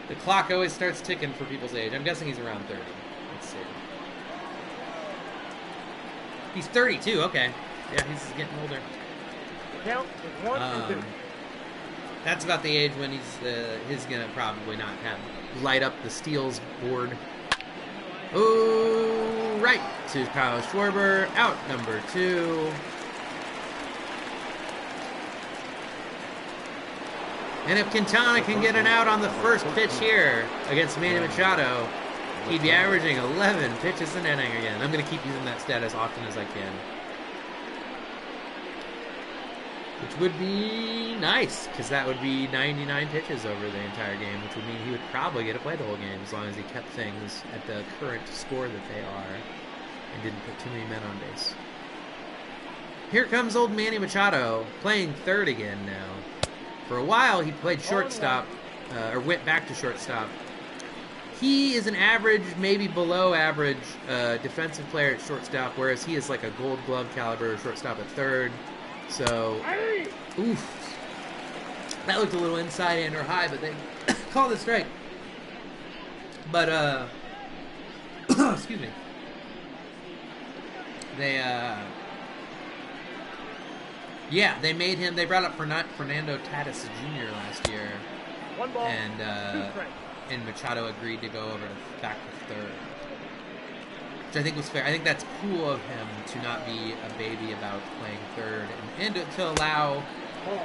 The clock always starts ticking for people's age. I'm guessing he's around 30. Let's see. He's 32, okay. Yeah, he's getting older. Count is 1 and 2. That's about the age when he's gonna probably not have light up the steals board. Oh, right to Kyle Schwarber, out number 2. And if Quintana can get an out on the first pitch here against Manny Machado, he'd be averaging 11 pitches an inning again. I'm going to keep using that stat as often as I can. Which would be nice, because that would be 99 pitches over the entire game, which would mean he would probably get to play the whole game as long as he kept things at the current score that they are and didn't put too many men on base. Here comes old Manny Machado, playing third again now. For a while, he played shortstop, or went back to shortstop. He is an average, maybe below average, defensive player at shortstop, whereas he is like a gold glove caliber shortstop at third. So, oof. That looked a little inside and or high, but they called it strike. But, excuse me. Yeah, they made him, they brought up Fernando Tatis Jr. last year. 1 ball, 2 And, strikes. and Machado agreed to go over to back to third. Which I think was fair. I think that's cool of him to not be a baby about playing third and to allow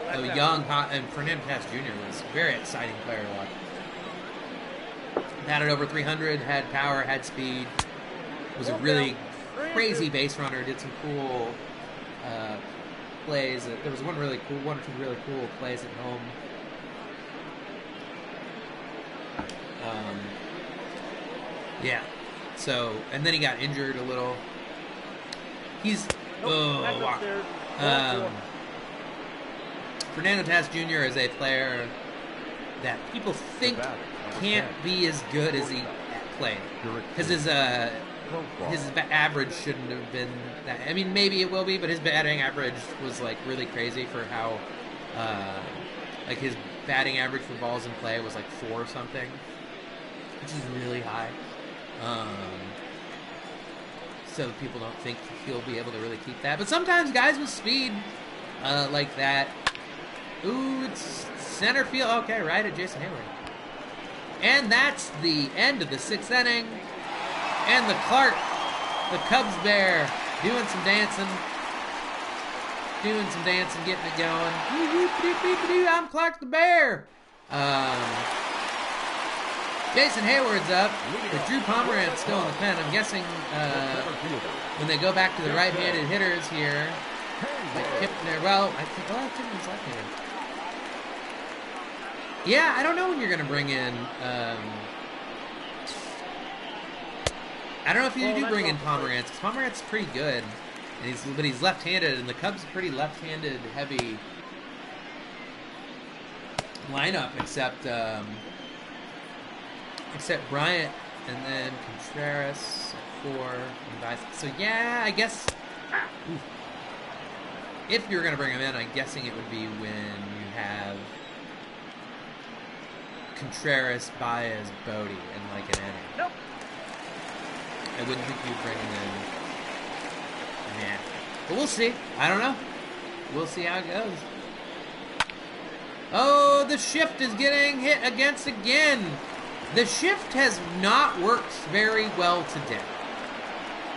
a young, and Fernando Tatis Jr. was a very exciting player to watch. Batted over 300, had power, had speed, was a really crazy base runner, did some cool plays. There was one or two really cool plays at home. Yeah. So, and then he got injured a little. He's wow. Fernando Tatis Jr. is a player that people think can't be as good as he played, because his average shouldn't have been that. I mean, maybe it will be, but his batting average was like really crazy for how, like his batting average for balls in play was like 4 or something, which is really high. So people don't think he'll be able to really keep that. But sometimes guys with speed like that. Ooh, it's center field. Okay, right at Jason Hayward. And that's the end of the 6th inning. And the Cubs bear, doing some dancing, getting it going. I'm Clark the Bear. Jason Hayward's up, with Drew Pomeranz still in the pen. I'm guessing when they go back to the right-handed hitters here, like Kipner, I think Kipner's left-handed. Yeah, I don't know when you're going to bring in, I don't know if you do bring in Pomeranz, because Pomeranz is pretty good, and but he's left-handed, and the Cubs are pretty left-handed heavy lineup, except Bryant, and then Contreras at 4, and Vice. So yeah, I guess if you're going to bring him in, I'm guessing it would be when you have Contreras, Baez, Bodie, and like an inning. Nope. I wouldn't think you'd bring him in. Yeah. But we'll see. I don't know. We'll see how it goes. Oh, the shift is getting hit against again. The shift has not worked very well today.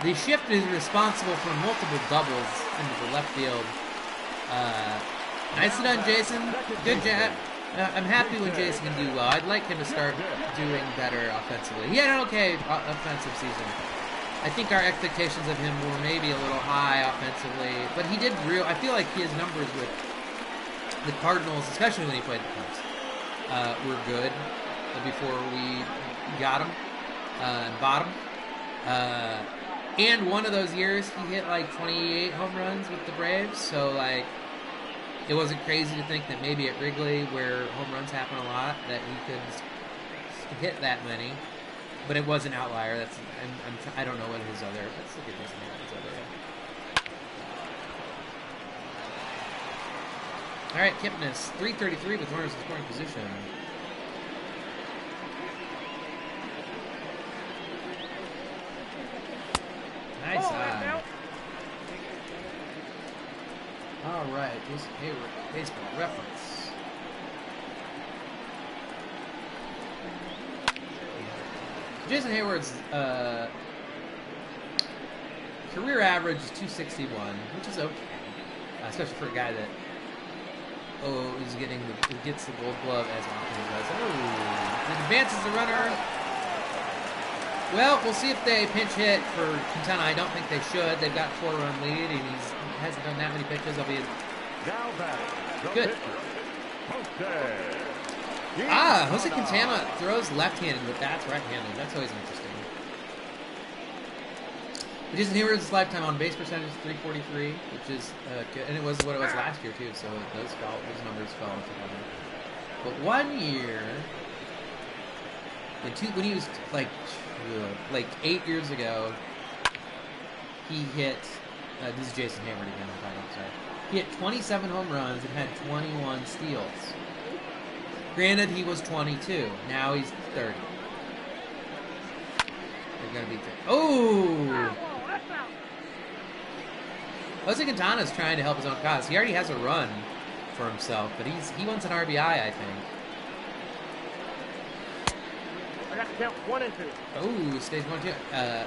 The shift is responsible for multiple doubles into the left field. Nicely done, Jason. Good job. I'm happy when Jason can do well. I'd like him to start doing better offensively. He had an okay offensive season. I think our expectations of him were maybe a little high offensively, but he did I feel like his numbers with the Cardinals, especially when he played the Cubs, were good before we got him and bought him. And one of those years, he hit like 28 home runs with the Braves, so like it wasn't crazy to think that maybe at Wrigley, where home runs happen a lot, that he could hit that many. But it was an outlier. I don't know what his other. Let's look at his other. All right, Kipnis, 333 with runners in scoring position. Nice eye. All right, Jason Hayward, baseball reference. Jason Hayward's career average is 261, which is okay, especially for a guy that gets the Gold Glove as often as he does. Oh, it advances the runner. Well, we'll see if they pinch hit for Quintana. I don't think they should. They've got a 4-run lead, and he hasn't done that many pitches. I'll be good. Jose Quintana throws left-handed, but bats right-handed. That's always interesting. Jason Hayward's lifetime on base percentage is 343, which is good, and it was what it was last year too. So those numbers fell together. But 1 year, when he was like 8 years ago, he hit. This is Jason Hayward again. I'm talking about. Sorry. He hit 27 home runs and had 21 steals. Granted, he was 22. Now he's 30. They're going to be 30. Oh! Jose Quintana's trying to help his own cause. He already has a run for himself, but he wants an RBI, I think. I got to count 1 and 2. Oh, stage 1, 2.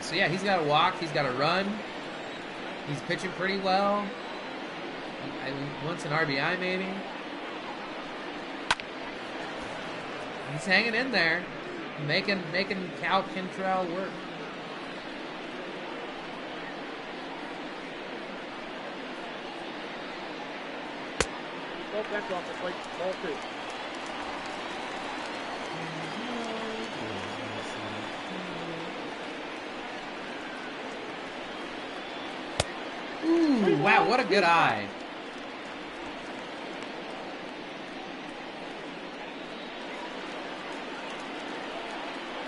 So yeah, he's got a walk. He's got a run. He's pitching pretty well. He wants an RBI, maybe. He's hanging in there, making Cal Quintrell work. Oh, that's off the plate. Ball 2. Ooh, wow, what a good eye.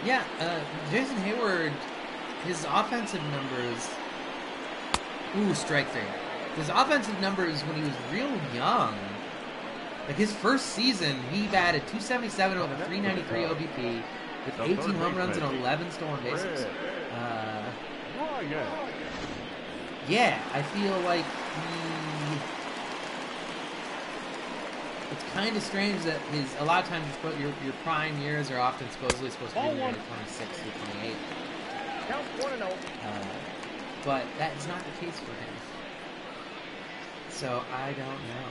Yeah, Jason Hayward, his offensive numbers. Ooh, strike 3. His offensive numbers when he was real young. Like his first season, he batted .277 with a .393 OBP with 18 home runs and 11 stolen bases. Yeah, I feel like it's kind of strange that a lot of times your prime years are often supposedly supposed to be when you're 26 to 28. Count 1-0. But that is not the case for him. So I don't know.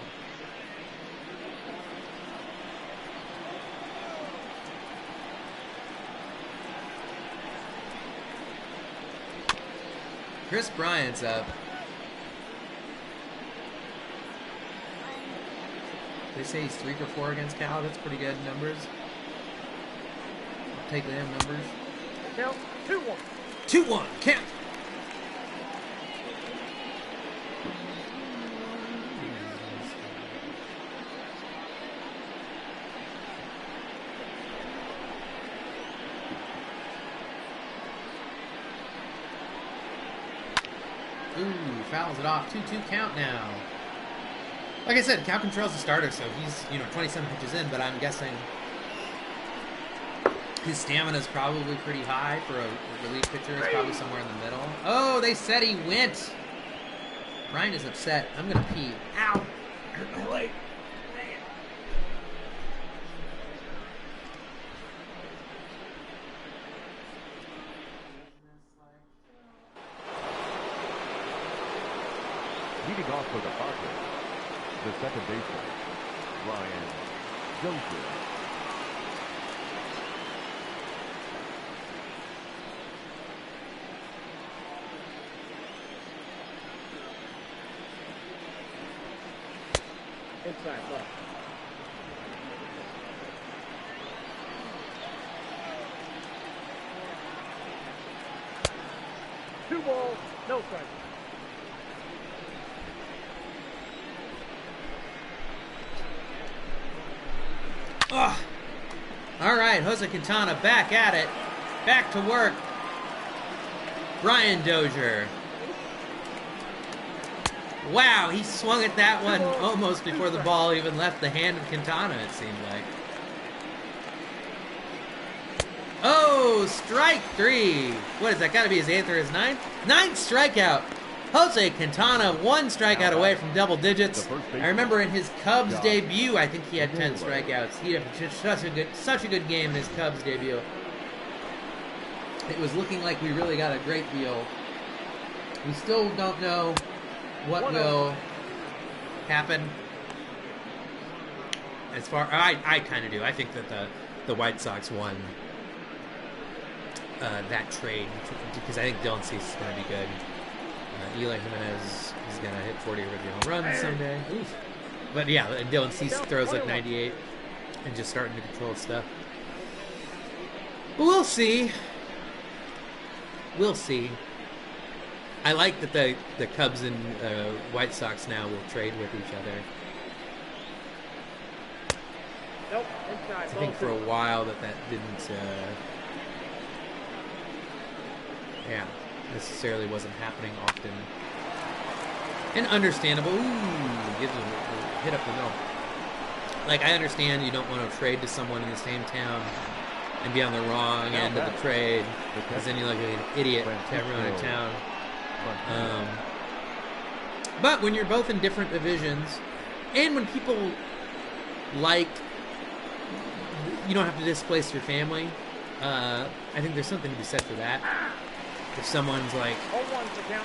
Chris Bryant's up. They say he's 3 for 4 against Cal. That's pretty good numbers. I'll take them numbers. Count 2-1. 2-1. Count. Ooh, fouls it off. 2-2 count now. Like I said, Cal Quintrell's the starter, so he's 27 pitches in, but I'm guessing his stamina is probably pretty high for a relief pitcher. It's probably somewhere in the middle. Oh, they said he went. Ryan is upset. I'm gonna pee. Ow! Hurt my leg. Leading off for the Padres, the second baseman, Ryan Joseph. Inside, left. Two balls, no strikes. Oh. All right, Jose Quintana back at it. Back to work. Brian Dozier. Wow, he swung at that one almost before the ball even left the hand of Quintana, it seemed like. Oh, strike 3. What is that? Got to be his 8th or his 9th? 9th strikeout. Jose Quintana, 1 strikeout away from double digits. I remember in his Cubs debut, I think he had 10 strikeouts. He had just such a good game in his Cubs debut. It was looking like we really got a great deal. We still don't know what will happen. As far I kind of do. I think that the White Sox won that trade because I think Dylan Cease is going to be good. Eli Jimenez is going to hit 40 or 50 home runs someday. Oof. But yeah, Dylan Cease throws like 98 and just starting to control stuff. But we'll see. We'll see. I like that the Cubs and White Sox now will trade with each other. Nope, inside. I think for a while that didn't, necessarily wasn't happening often. And understandable. Ooh, gives him a hit up the middle. Like, I understand you don't want to trade to someone in the same town and be on the wrong end of the trade, because then you look like an idiot to everyone in town. But when you're both in different divisions, and when people like, you don't have to displace your family, I think there's something to be said for that. If someone's like,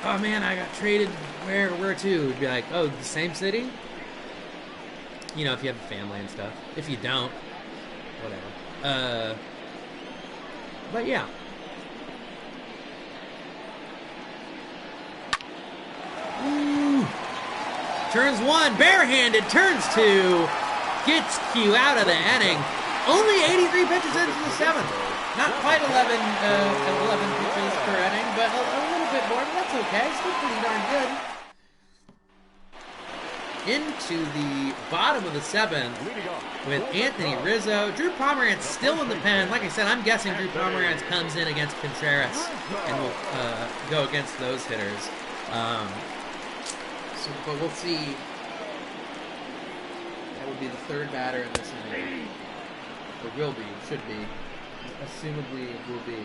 oh man, I got traded where to? It'd be like, oh, the same city? You know, if you have a family and stuff. If you don't, whatever. But yeah. Ooh. Turns 1, barehanded, turns 2, gets Q out of the inning. Only 83 pitches into the 7th. Not quite 11 pitches per inning, but a little bit more, but that's okay. Still pretty darn good. Into the bottom of the 7th with Anthony Rizzo. Drew Pomerantz still in the pen. Like I said, I'm guessing Drew Pomerantz comes in against Contreras and will go against those hitters. But we'll see. That would be the 3rd batter in this inning. Or will be, should be. Assumably it will be.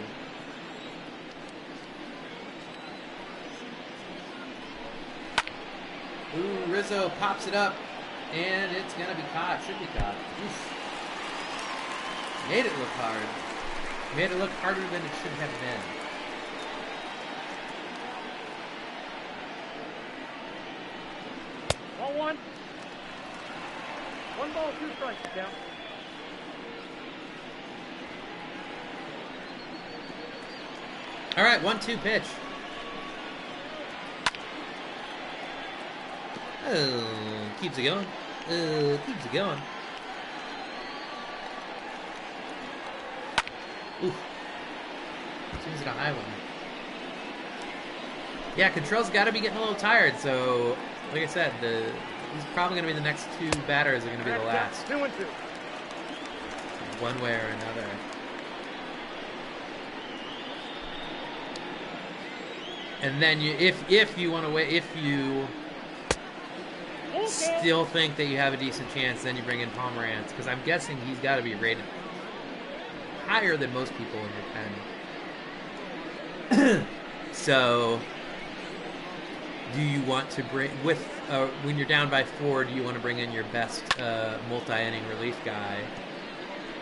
Ooh, Rizzo pops it up, and it's going to be caught. Should be caught. Oof. Made it look hard. Made it look harder than it should have been. Ball 1. 1 ball, 2 strikes down. All right, 1-2 pitch. Oh, keeps it going. Keeps it going. Ooh. Seems like a high one. Yeah, Control's got to be getting a little tired, so, like I said, he's probably going to be the next 2 batters are going to be the last. 2-2. One way or another. And then if you want to wait, if you still think that you have a decent chance, then you bring in Pomerantz, because I'm guessing he's got to be rated higher than most people in your pen. So, do you want to bring when you're down by 4? Do you want to bring in your best multi-inning relief guy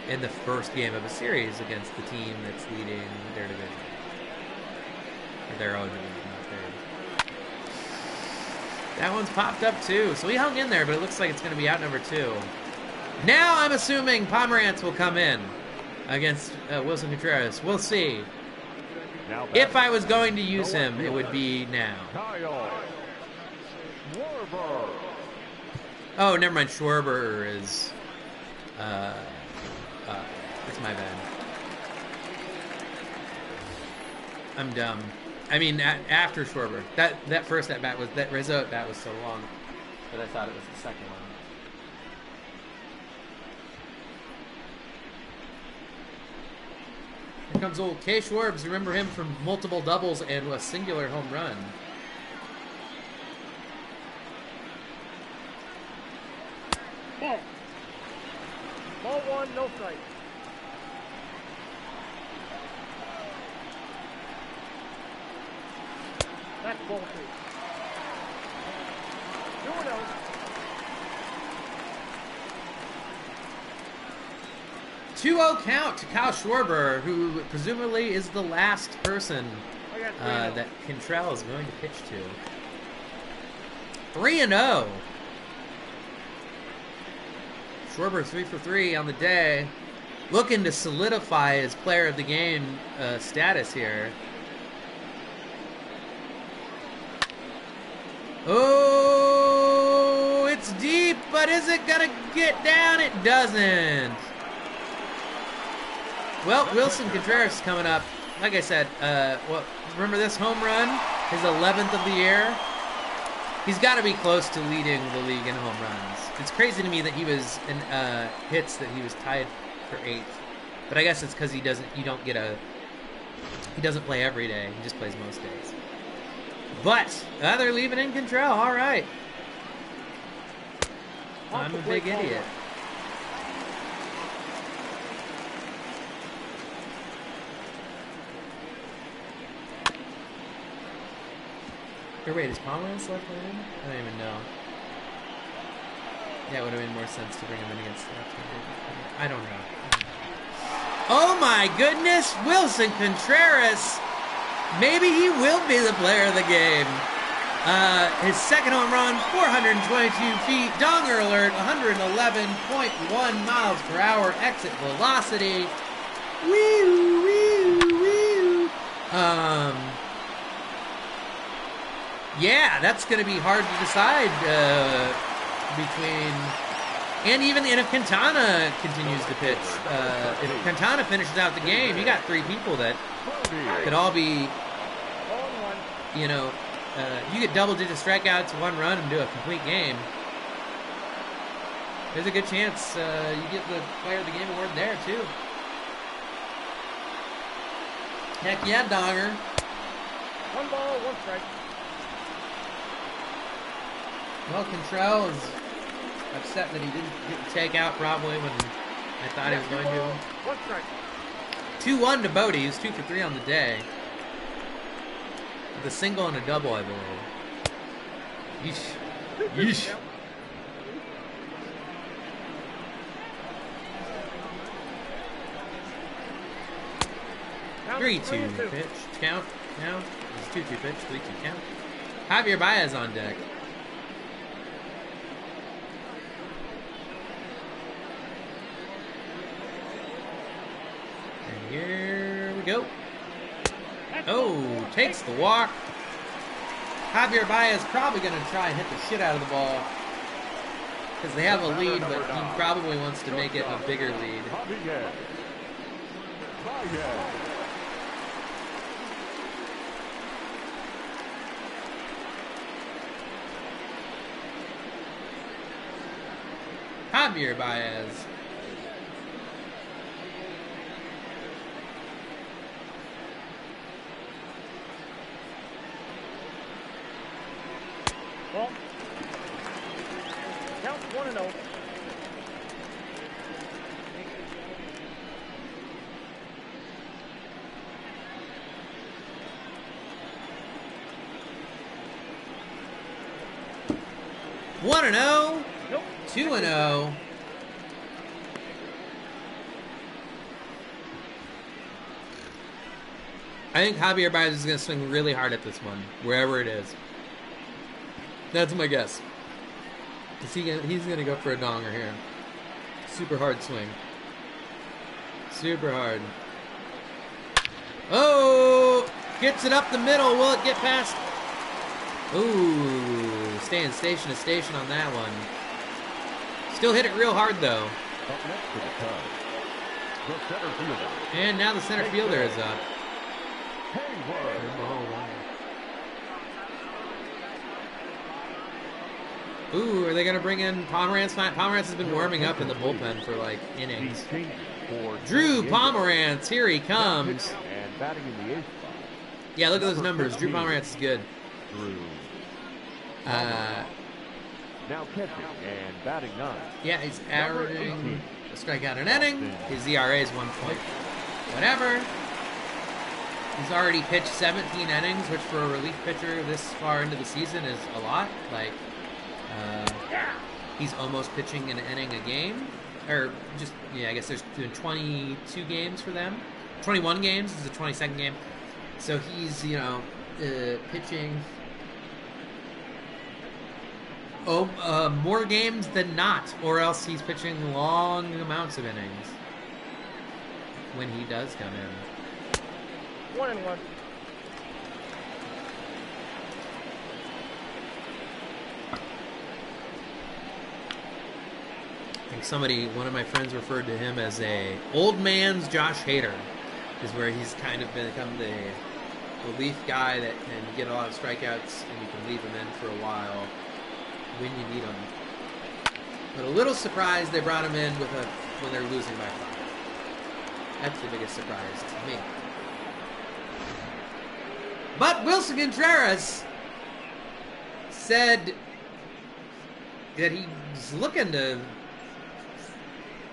in the first game of a series against the team that's leading their division? Their own division, not theirs. That one's popped up too. So he hung in there, but it looks like it's going to be out number 2. Now I'm assuming Pomerantz will come in against Wilson Contreras. We'll see. If I was going to use him, it would be now. Oh, never mind. Schwarber is. It's my bad. I'm dumb. I mean, after Schwarber. That first at bat was that Rizzo at bat was so long that I thought it was the second one. Here comes old K. Schwarbs. Remember him from multiple doubles and a singular home run. Ball. Ball one, no strike. That's ball two. 2-0. Two-0 count to Kyle Schwarber, who presumably is the last person that Cantrell is going to pitch to. 3-0. Schwarber 3 for 3 on the day, looking to solidify his player of the game status here. Oh, it's deep, but is it gonna get down? It doesn't. Well, Wilson Contreras coming up. Like I said, remember this home run? His 11th of the year. He's got to be close to leading the league in home runs. It's crazy to me that he was in hits that he was tied for 8th. But I guess it's because he doesn't play every day. He just plays most days. But they're leaving in Cantrell. All right. I'm a big idiot. Or wait, is Pomeranz left-handed? I don't even know. Yeah, it would have made more sense to bring him in against left-handed. I don't know. Oh my goodness! Wilson Contreras! Maybe he will be the player of the game. His second home run, 422 feet. Donger alert, 111.1 miles per hour exit velocity. Wee wee wee. Yeah, that's going to be hard to decide between... And even if Quintana continues to pitch, if Quintana finishes out the game, you got 3 people that could all be, you know, you get double-digit strikeouts, 1 run, and do a complete game. There's a good chance you get the Player of the Game award there, too. Heck yeah, Donger. 1 ball, 1 strike. Well, Cantrell is upset that he didn't get the takeout probably when I thought he was going to. 1 strike. 2-1 to Bodie. He's 2 for 3 on the day. With a single and a double, I believe. Yeesh. Yeesh. Count 3-2 pitch. Count. Now. It's 2-2 pitch. 3-2 count. Javier Baez on deck. Here we go. Oh, takes the walk. Javier Baez probably going to try and hit the shit out of the ball because they have a lead, but he probably wants to make it a bigger lead. Javier Baez. Ball. Count 1-0. One and 0. Nope. 2-0. I think Javier Baez is going to swing really hard at this one, wherever it is. That's my guess. He's going to go for a donger here. Super hard swing. Super hard. Oh! Gets it up the middle. Will it get past? Ooh. Staying station to station on that one. Still hit it real hard, though. Up next for the Cubs, the center fielder, And now the center fielder is up. Hayward. Ooh, are they going to bring in Pomerantz? Pomerantz has been warming up in the bullpen for, like, innings. He changes for Drew San Diego. Pomerantz, here he comes. And batting in the eighth spot. Yeah, look at those numbers. Drew Pomerantz is good. Drew. Now catching and batting 9. Yeah, he's averaging a strikeout an inning. His ERA is 1 point. Whatever. He's already pitched 17 innings, which for a relief pitcher this far into the season is a lot. Like, he's almost pitching an inning a game. Or just, yeah, I guess there's 22 games for them. 21 games. This is the 22nd game. So he's, pitching more games than not, or else he's pitching long amounts of innings when he does come in. 1-1. I think one of my friends referred to him as a old man's Josh Hader, is where he's kind of become the relief guy that can get a lot of strikeouts and you can leave him in for a while when you need him. But a little surprised they brought him in when they're losing by 5. That's the biggest surprise to me. But Wilson Contreras said that he's looking to...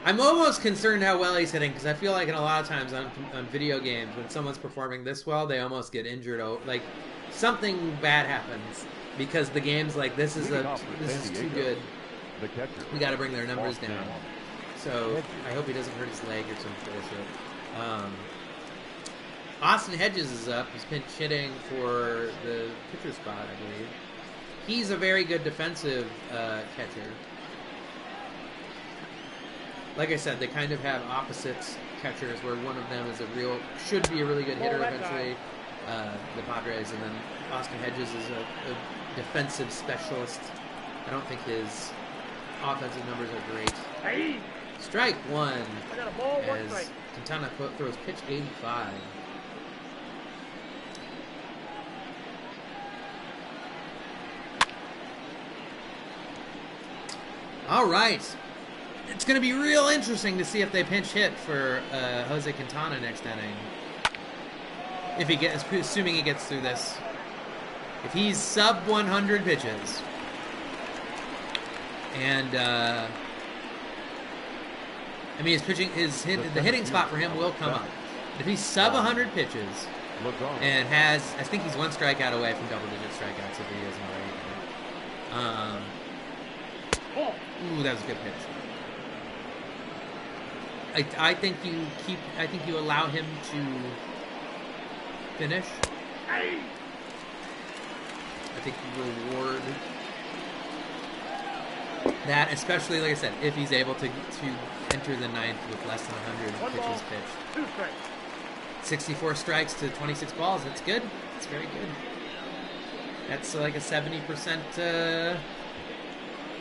I'm almost concerned how well he's hitting, because I feel like in a lot of times on video games, when someone's performing this well, they almost get injured. Like, something bad happens because the game's like, this is too good. We got to bring their numbers down. So I hope he doesn't hurt his leg or some bullshit. Austin Hedges is up. He's pinch hitting for the pitcher spot, I believe. He's a very good defensive catcher. Like I said, they kind of have opposites catchers, where one of them should be a really good hitter eventually, the Padres, and then Austin Hedges is a defensive specialist. I don't think his offensive numbers are great. Hey! Strike 1 I got a ball, 1 as strike. Quintana throws pitch 85. All right. It's going to be real interesting to see if they pinch hit for Jose Quintana next inning. Assuming he gets through this. If he's sub 100 pitches, and the hitting spot for him will come up. If he's sub 100 pitches and I think he's 1 strikeout away from double-digit strikeouts if he isn't already. Ooh, that was a good pitch. I think you allow him to finish. I think you reward that, especially, like I said, if he's able to enter the 9th with less than 100 pitches pitched. 2 strikes. 64 strikes to 26 balls. That's good. That's very good. That's like a 70%,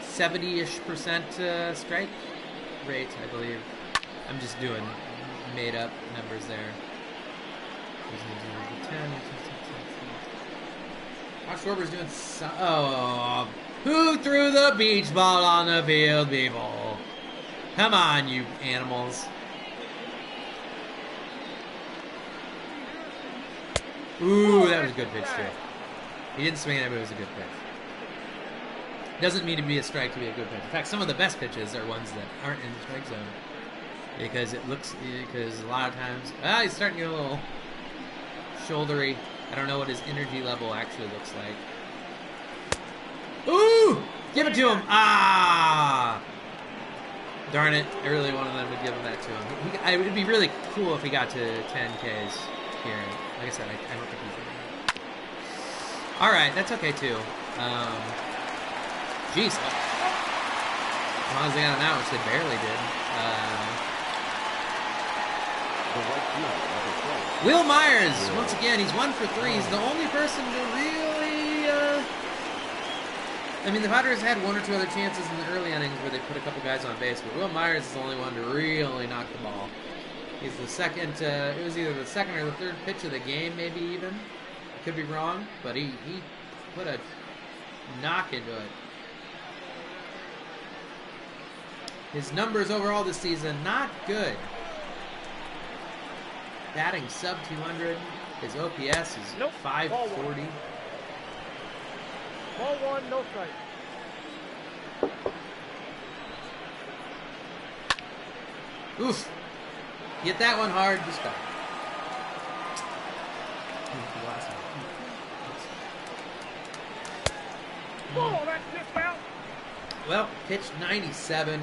70-ish% strike rate, I believe. I'm just doing made-up numbers there. Josh Schwarber's doing who threw the beach ball on the field, people? Come on, you animals. Ooh, that was a good pitch, too. He didn't swing it, but it was a good pitch. Doesn't mean to be a strike to be a good pitch. In fact, some of the best pitches are ones that aren't in the strike zone. Because a lot of times... he's starting to get a little shouldery. I don't know what his energy level actually looks like. Ooh! Give it to him! Darn it. I really wanted them to give that to him. It would be really cool if he got to 10 Ks here. Like I said, I don't think he's going to. Alright, that's okay too. Jeez. As long as they got him out, which they barely did. Will Myers, once again, he's 1 for 3. He's the only person to really I mean, the Padres had one or two other chances in the early innings where they put a couple guys on base, but Will Myers is the only one to really knock the ball. He's the second, it was either the second or the third pitch of the game, maybe even. I could be wrong, but he put a knock into it. His numbers overall this season, not good. Batting sub 200. His OPS is 540. Ball one, no strike. Oof. Hit that one hard, just got Oh, that's just out. Well, pitch 97.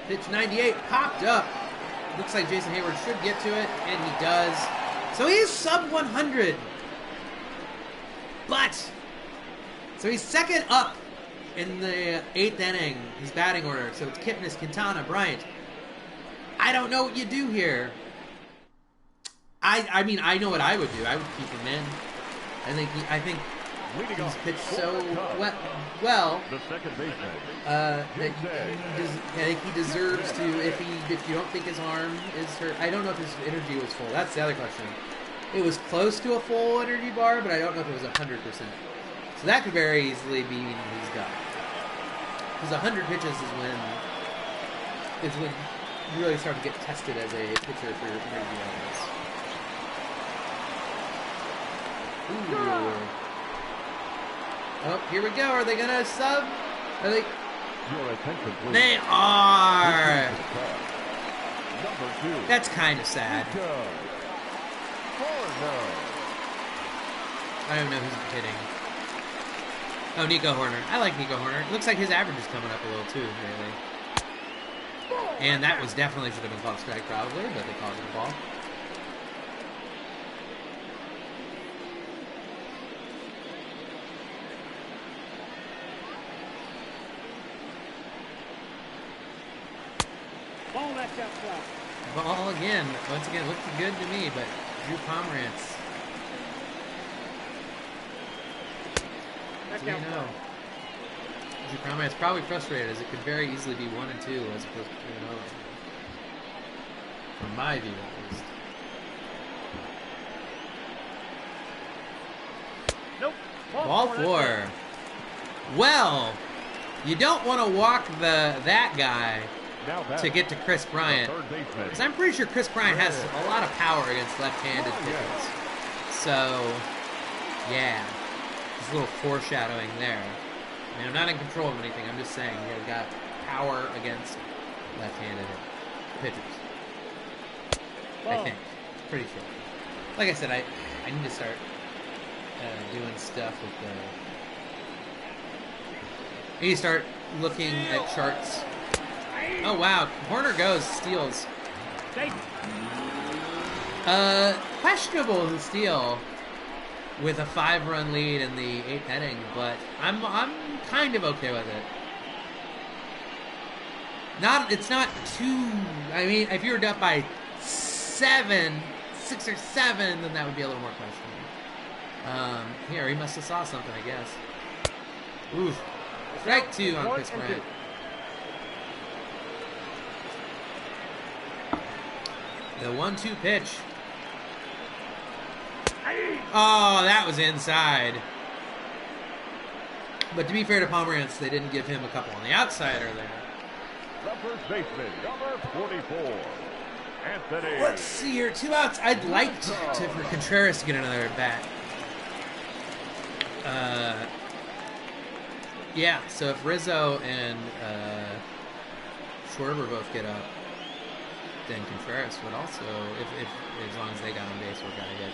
Pitch 98 popped up. Looks like Jason Hayward should get to it, and he does. So he's sub 100. But, so he's second up in the 8th inning, his batting order. So it's Kipnis, Quintana, Bryant. I don't know what you do here. I mean, I know what I would do. I would keep him in. I think he's pitched so well The second baseman. that I think he deserves to. If you don't think his arm is hurt, I don't know if his energy was full. That's the other question. It was close to a full energy bar, but I don't know if it was 100%. So that could very easily be he's done. Because 100 pitches is when you really start to get tested as a pitcher for your energy levels. Ooh. Oh, here we go. Are they gonna sub? Are they? Your attention, please. They are. Number 2. That's kind of sad. I don't know who's hitting. Oh, Nico Horner. I like Nico Horner. It looks like his average is coming up a little too, really. And that was definitely should have been called a strike, probably, but they called it a ball. Ball, that's outside. Ball again. Once again, looked good to me, but Drew Pomerantz. That's Do you outside. know? Drew Pomerantz probably frustrated, as it could very easily be 1 and 2 as opposed to 2 and 0. From my view, at least. Nope. Ball 4. Well, you don't want to walk that guy Now back, to get to Chris Bryant. the third baseman. Because I'm pretty sure Chris Bryant has a lot of power against left-handed pitchers. So, yeah. Just a little foreshadowing there. I mean, I'm not in control of anything. I'm just saying he's got power against left-handed pitchers. I think. Pretty sure. Like I said, I need to start doing stuff with the... I need to start looking at charts. Oh, wow. Horner goes, steals. Questionable in steal with a 5-run lead in the 8th inning, but I'm kind of okay with it. It's not too. I mean, if you were up by 6 or 7, then that would be a little more questionable. Here, he must have saw something, I guess. Oof. Strike 2 on Chris Bryant. The 1-2 pitch. Oh, that was inside. But to be fair to Pomerantz, they didn't give him a couple on the outside or there. The first baseman, number 44, Anthony. Let's see here. 2 outs. I'd like for Contreras to get another at bat. Yeah, so if Rizzo and Schwarber both get up, then Contreras would also, if as long as they got on base or got a hit,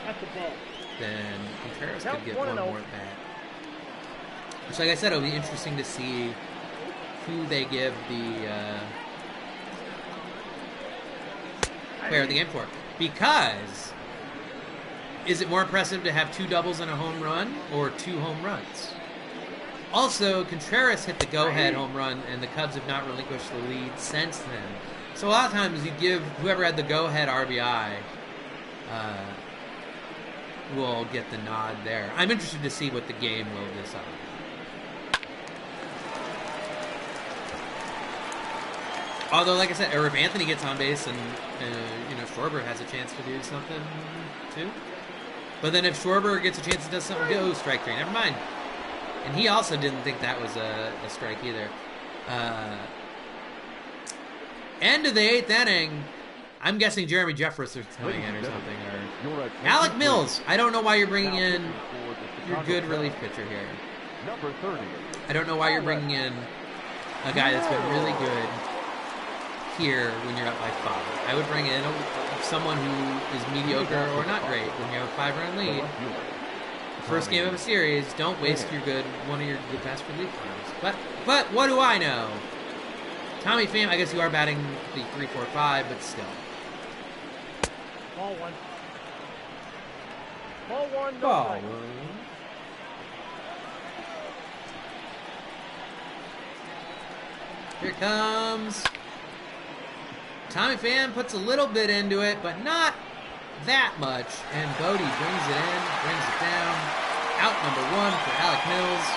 That's the ball. then Contreras Count could get 1-0. one more at bat. Which, like I said, it'll be interesting to see who they give the player of the game for. Because, is it more impressive to have 2 doubles and a home run or 2 home runs? Also, Contreras hit the go-ahead home run, and the Cubs have not relinquished the lead since then. So a lot of times you give whoever had the go-ahead RBI will get the nod there. I'm interested to see what the game will decide. Although, like I said, or if Anthony gets on base and Schwarber has a chance to do something too. But then if Schwarber gets a chance to do something, go strike three. Never mind. And he also didn't think that was a strike either. End of the 8th inning. I'm guessing Jeremy Jefferson's coming in or something. Or Alec Mills. I don't know why you're bringing in your good relief pitcher here. Number 30. I don't know why you're bringing in a guy that's been really good here when you're up by 5. I would bring in someone who is mediocre or not great when you have a 5-run lead. First game of a series, don't waste one of your best relief players. But what do I know? Tommy Pham, I guess you are batting the 3-4-5, but still. Ball 1. Ball 1. No Ball strike. 1. Here it comes. Tommy Pham puts a little bit into it, but not that much. And Bodie brings it in, brings it down. Out number 1 for Alec Mills.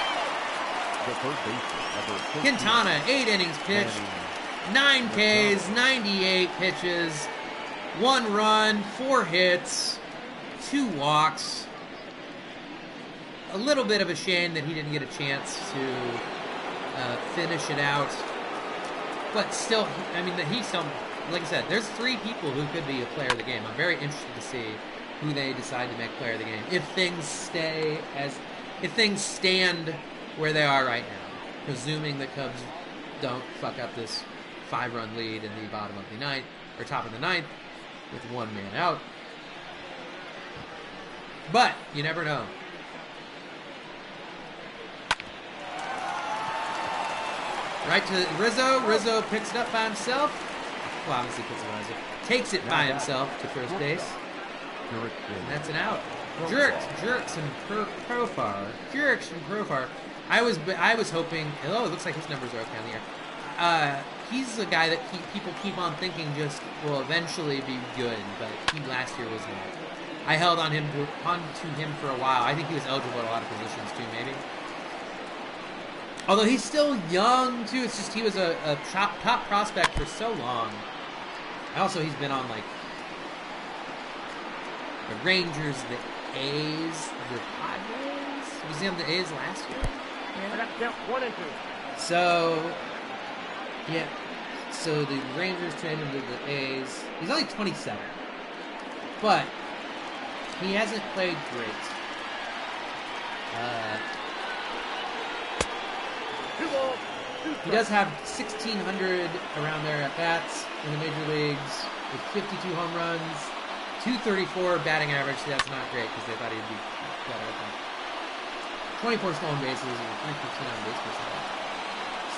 The third baseman, number 15. Quintana, 8 innings pitched, 9 Ks, 98 pitches, 1 run, 4 hits, 2 walks. A little bit of a shame that he didn't get a chance to finish it out. But still, I mean, he's still, like I said, there's 3 people who could be a player of the game. I'm very interested to see who they decide to make player of the game. If things stand where they are right now, presuming the Cubs don't fuck up this 5-run lead in the bottom of the 9th, or top of the 9th, with 1 man out. But you never know. Right to Rizzo. Rizzo picks it up by himself. Well, obviously puts it by himself. Takes it by himself to first base. And that's an out. Jerks and Profar. Jerks and Profar. I was hoping. Oh, it looks like his numbers are okay on the air. He's a guy that people keep on thinking just will eventually be good, but he last year was not. I held on to him for a while. I think he was eligible at a lot of positions too, maybe. Although he's still young too. It's just he was a top prospect for so long. Also, he's been on like the Rangers, the A's, the Padres. Was he on the A's last year? I got count 1 and 2. So, yeah. So the Rangers traded him to the A's. He's only 27. But he hasn't played great. He does have 1,600 around there at bats in the major leagues with 52 home runs, 234 batting average. That's not great because they thought he'd be better, I think. 24 stolen bases and 315 on base percentage.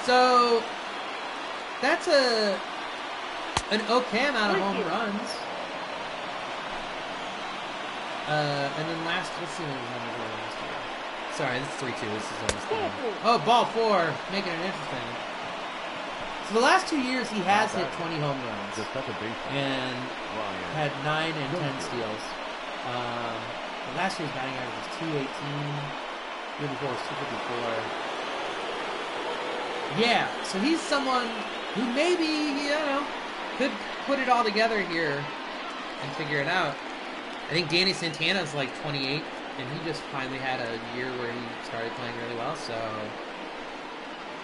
So that's an okay amount of home runs. And then let's see what the numbers were last year. Sorry, this is 3-2. This is almost done. Oh, ball 4, making it interesting. So the last 2 years, he has hit 20 home runs and had 9 and 10 steals. Last year's batting average was 218. The year before was 254. Yeah, so he's someone who maybe, could put it all together here and figure it out. I think Danny Santana's like 28, and he just finally had a year where he started playing really well, so...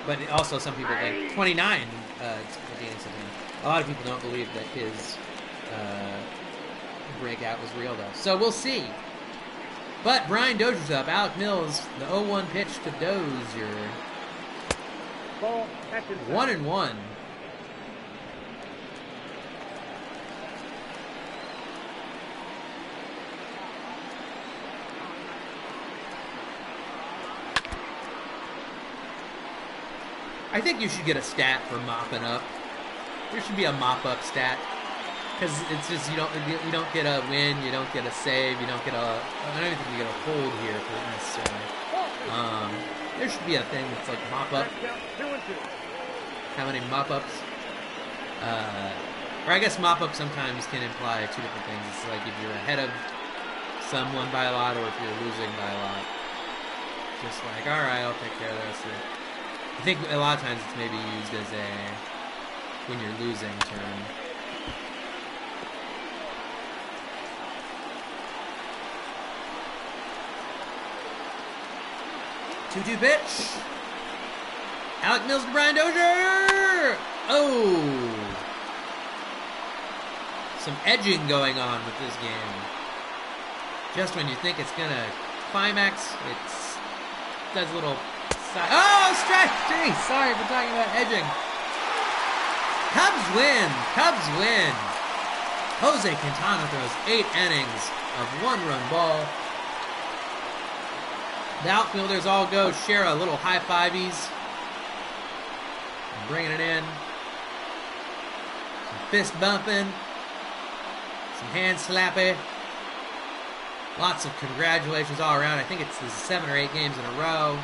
But also some people think 29, Danny Santana. A lot of people don't believe that his breakout was real, though. So we'll see. But Brian Dozier's up. Alec Mills, the 0-1 pitch to Dozier. Ball, 1-1. I think you should get a stat for mopping up. There should be a mop-up stat. Because it's just, you don't get a win, you don't get a save, you don't get a... I don't even think you get a hold here for necessarily. There should be a thing that's like mop-up. How many mop-ups? Or I guess mop-up sometimes can imply 2 different things. It's like if you're ahead of someone by a lot or if you're losing by a lot. Just like, all right, I'll take care of this. I think a lot of times it's maybe used as a when you're losing term. Two-two pitch. Alec Mills to Brian Dozier. Oh. Some edging going on with this game. Just when you think it's going to climax, it's does a little side. Oh, strike three. Sorry for talking about edging. Cubs win. Cubs win. Jose Quintana throws 8 innings of 1-run ball. The outfielders all go share a little high fiveys. Bringing it in. Some fist bumping. Some hand slapping. Lots of congratulations all around. I think it's 7 or 8 games in a row.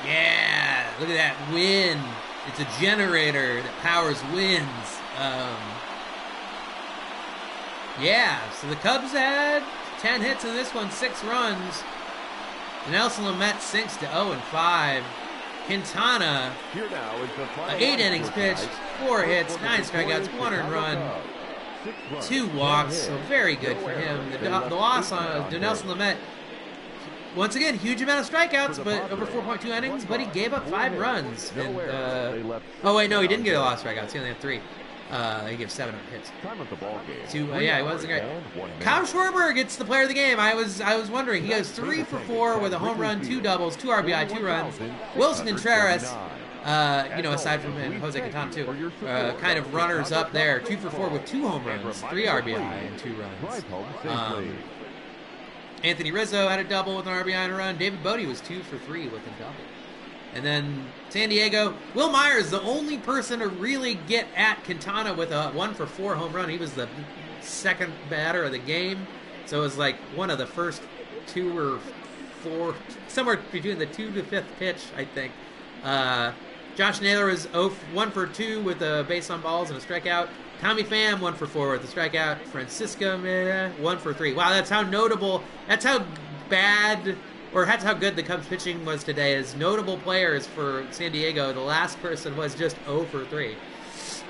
Yeah, look at that win. It's a generator that powers wins. Yeah, so the Cubs had 10 hits in this one, 6 runs. Nelson Lamet sinks to 0-5. Quintana, Here now is the final 8 innings pitched, 4 hits, 9 strikeouts, 1 earned run, 2 walks. So very good for him. The loss on Nelson Lamet. Once again, huge amount of strikeouts, but over 4.2 innings, but he gave up 5 runs. And, oh, wait, no, he didn't get a lot of strikeouts. He only had 3. He gave 7 hits. Yeah, he wasn't great. Kyle Schwarber gets the player of the game. I was wondering. He goes 3 for 4 with a home run, 2 doubles, 2 RBI, 2 runs. Wilson Contreras, aside from him, Jose Quintana too, kind of runners up there. 2 for 4 with 2 home runs, 3 RBI, and 2 runs. Anthony Rizzo had a double with an RBI and a run. David Bodie was 2 for 3 with a double. And then San Diego, Will Myers, the only person to really get at Quintana with a 1 for 4 home run. He was the second batter of the game. So it was like one of the first 2 or 4, somewhere between the 2 to 5th pitch, I think. Josh Naylor was 1 for 2 with a base on balls and a strikeout. Tommy Pham 1 for 4 with a strikeout. Francisco 1 for 3. Wow, that's how notable. That's how bad, or that's how good the Cubs pitching was today. As notable players for San Diego, the last person was just 0 for 3.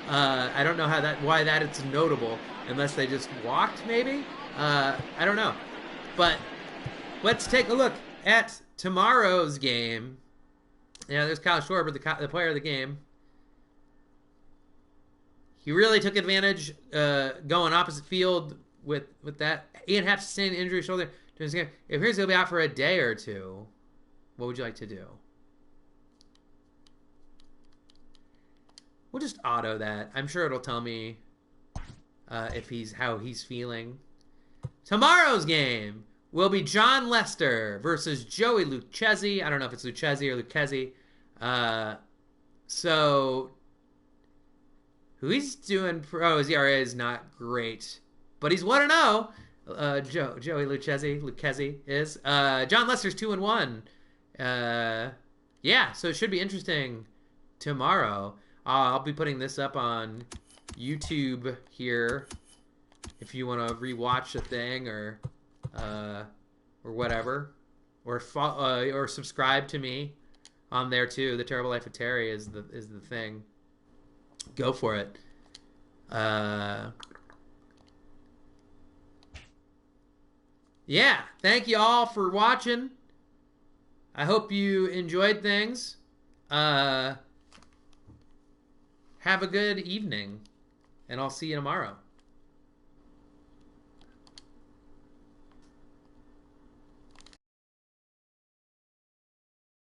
I don't know why that it's notable, unless they just walked, maybe. I don't know. But let's take a look at tomorrow's game. Yeah, there's Kyle Schwarber, the player of the game. He really took advantage going opposite field with that. Ian Happ sustained an injury shoulder during this game. If here's going to be out for a day or two, what would you like to do? We'll just auto that. I'm sure it'll tell me how he's feeling. Tomorrow's game will be John Lester versus Joey Lucchesi. I don't know if it's Lucchesi or Lucchesi. So who he's doing? His ERA is not great, but he's 1-0. Joey Lucchesi is. John Lester's 2-1. Yeah, so it should be interesting tomorrow. I'll be putting this up on YouTube here if you want to rewatch a thing or whatever, or subscribe to me on there too. The Terrible Life of Terry is the thing. Go for it. Yeah, thank you all for watching. I hope you enjoyed things. Have a good evening, and I'll see you tomorrow.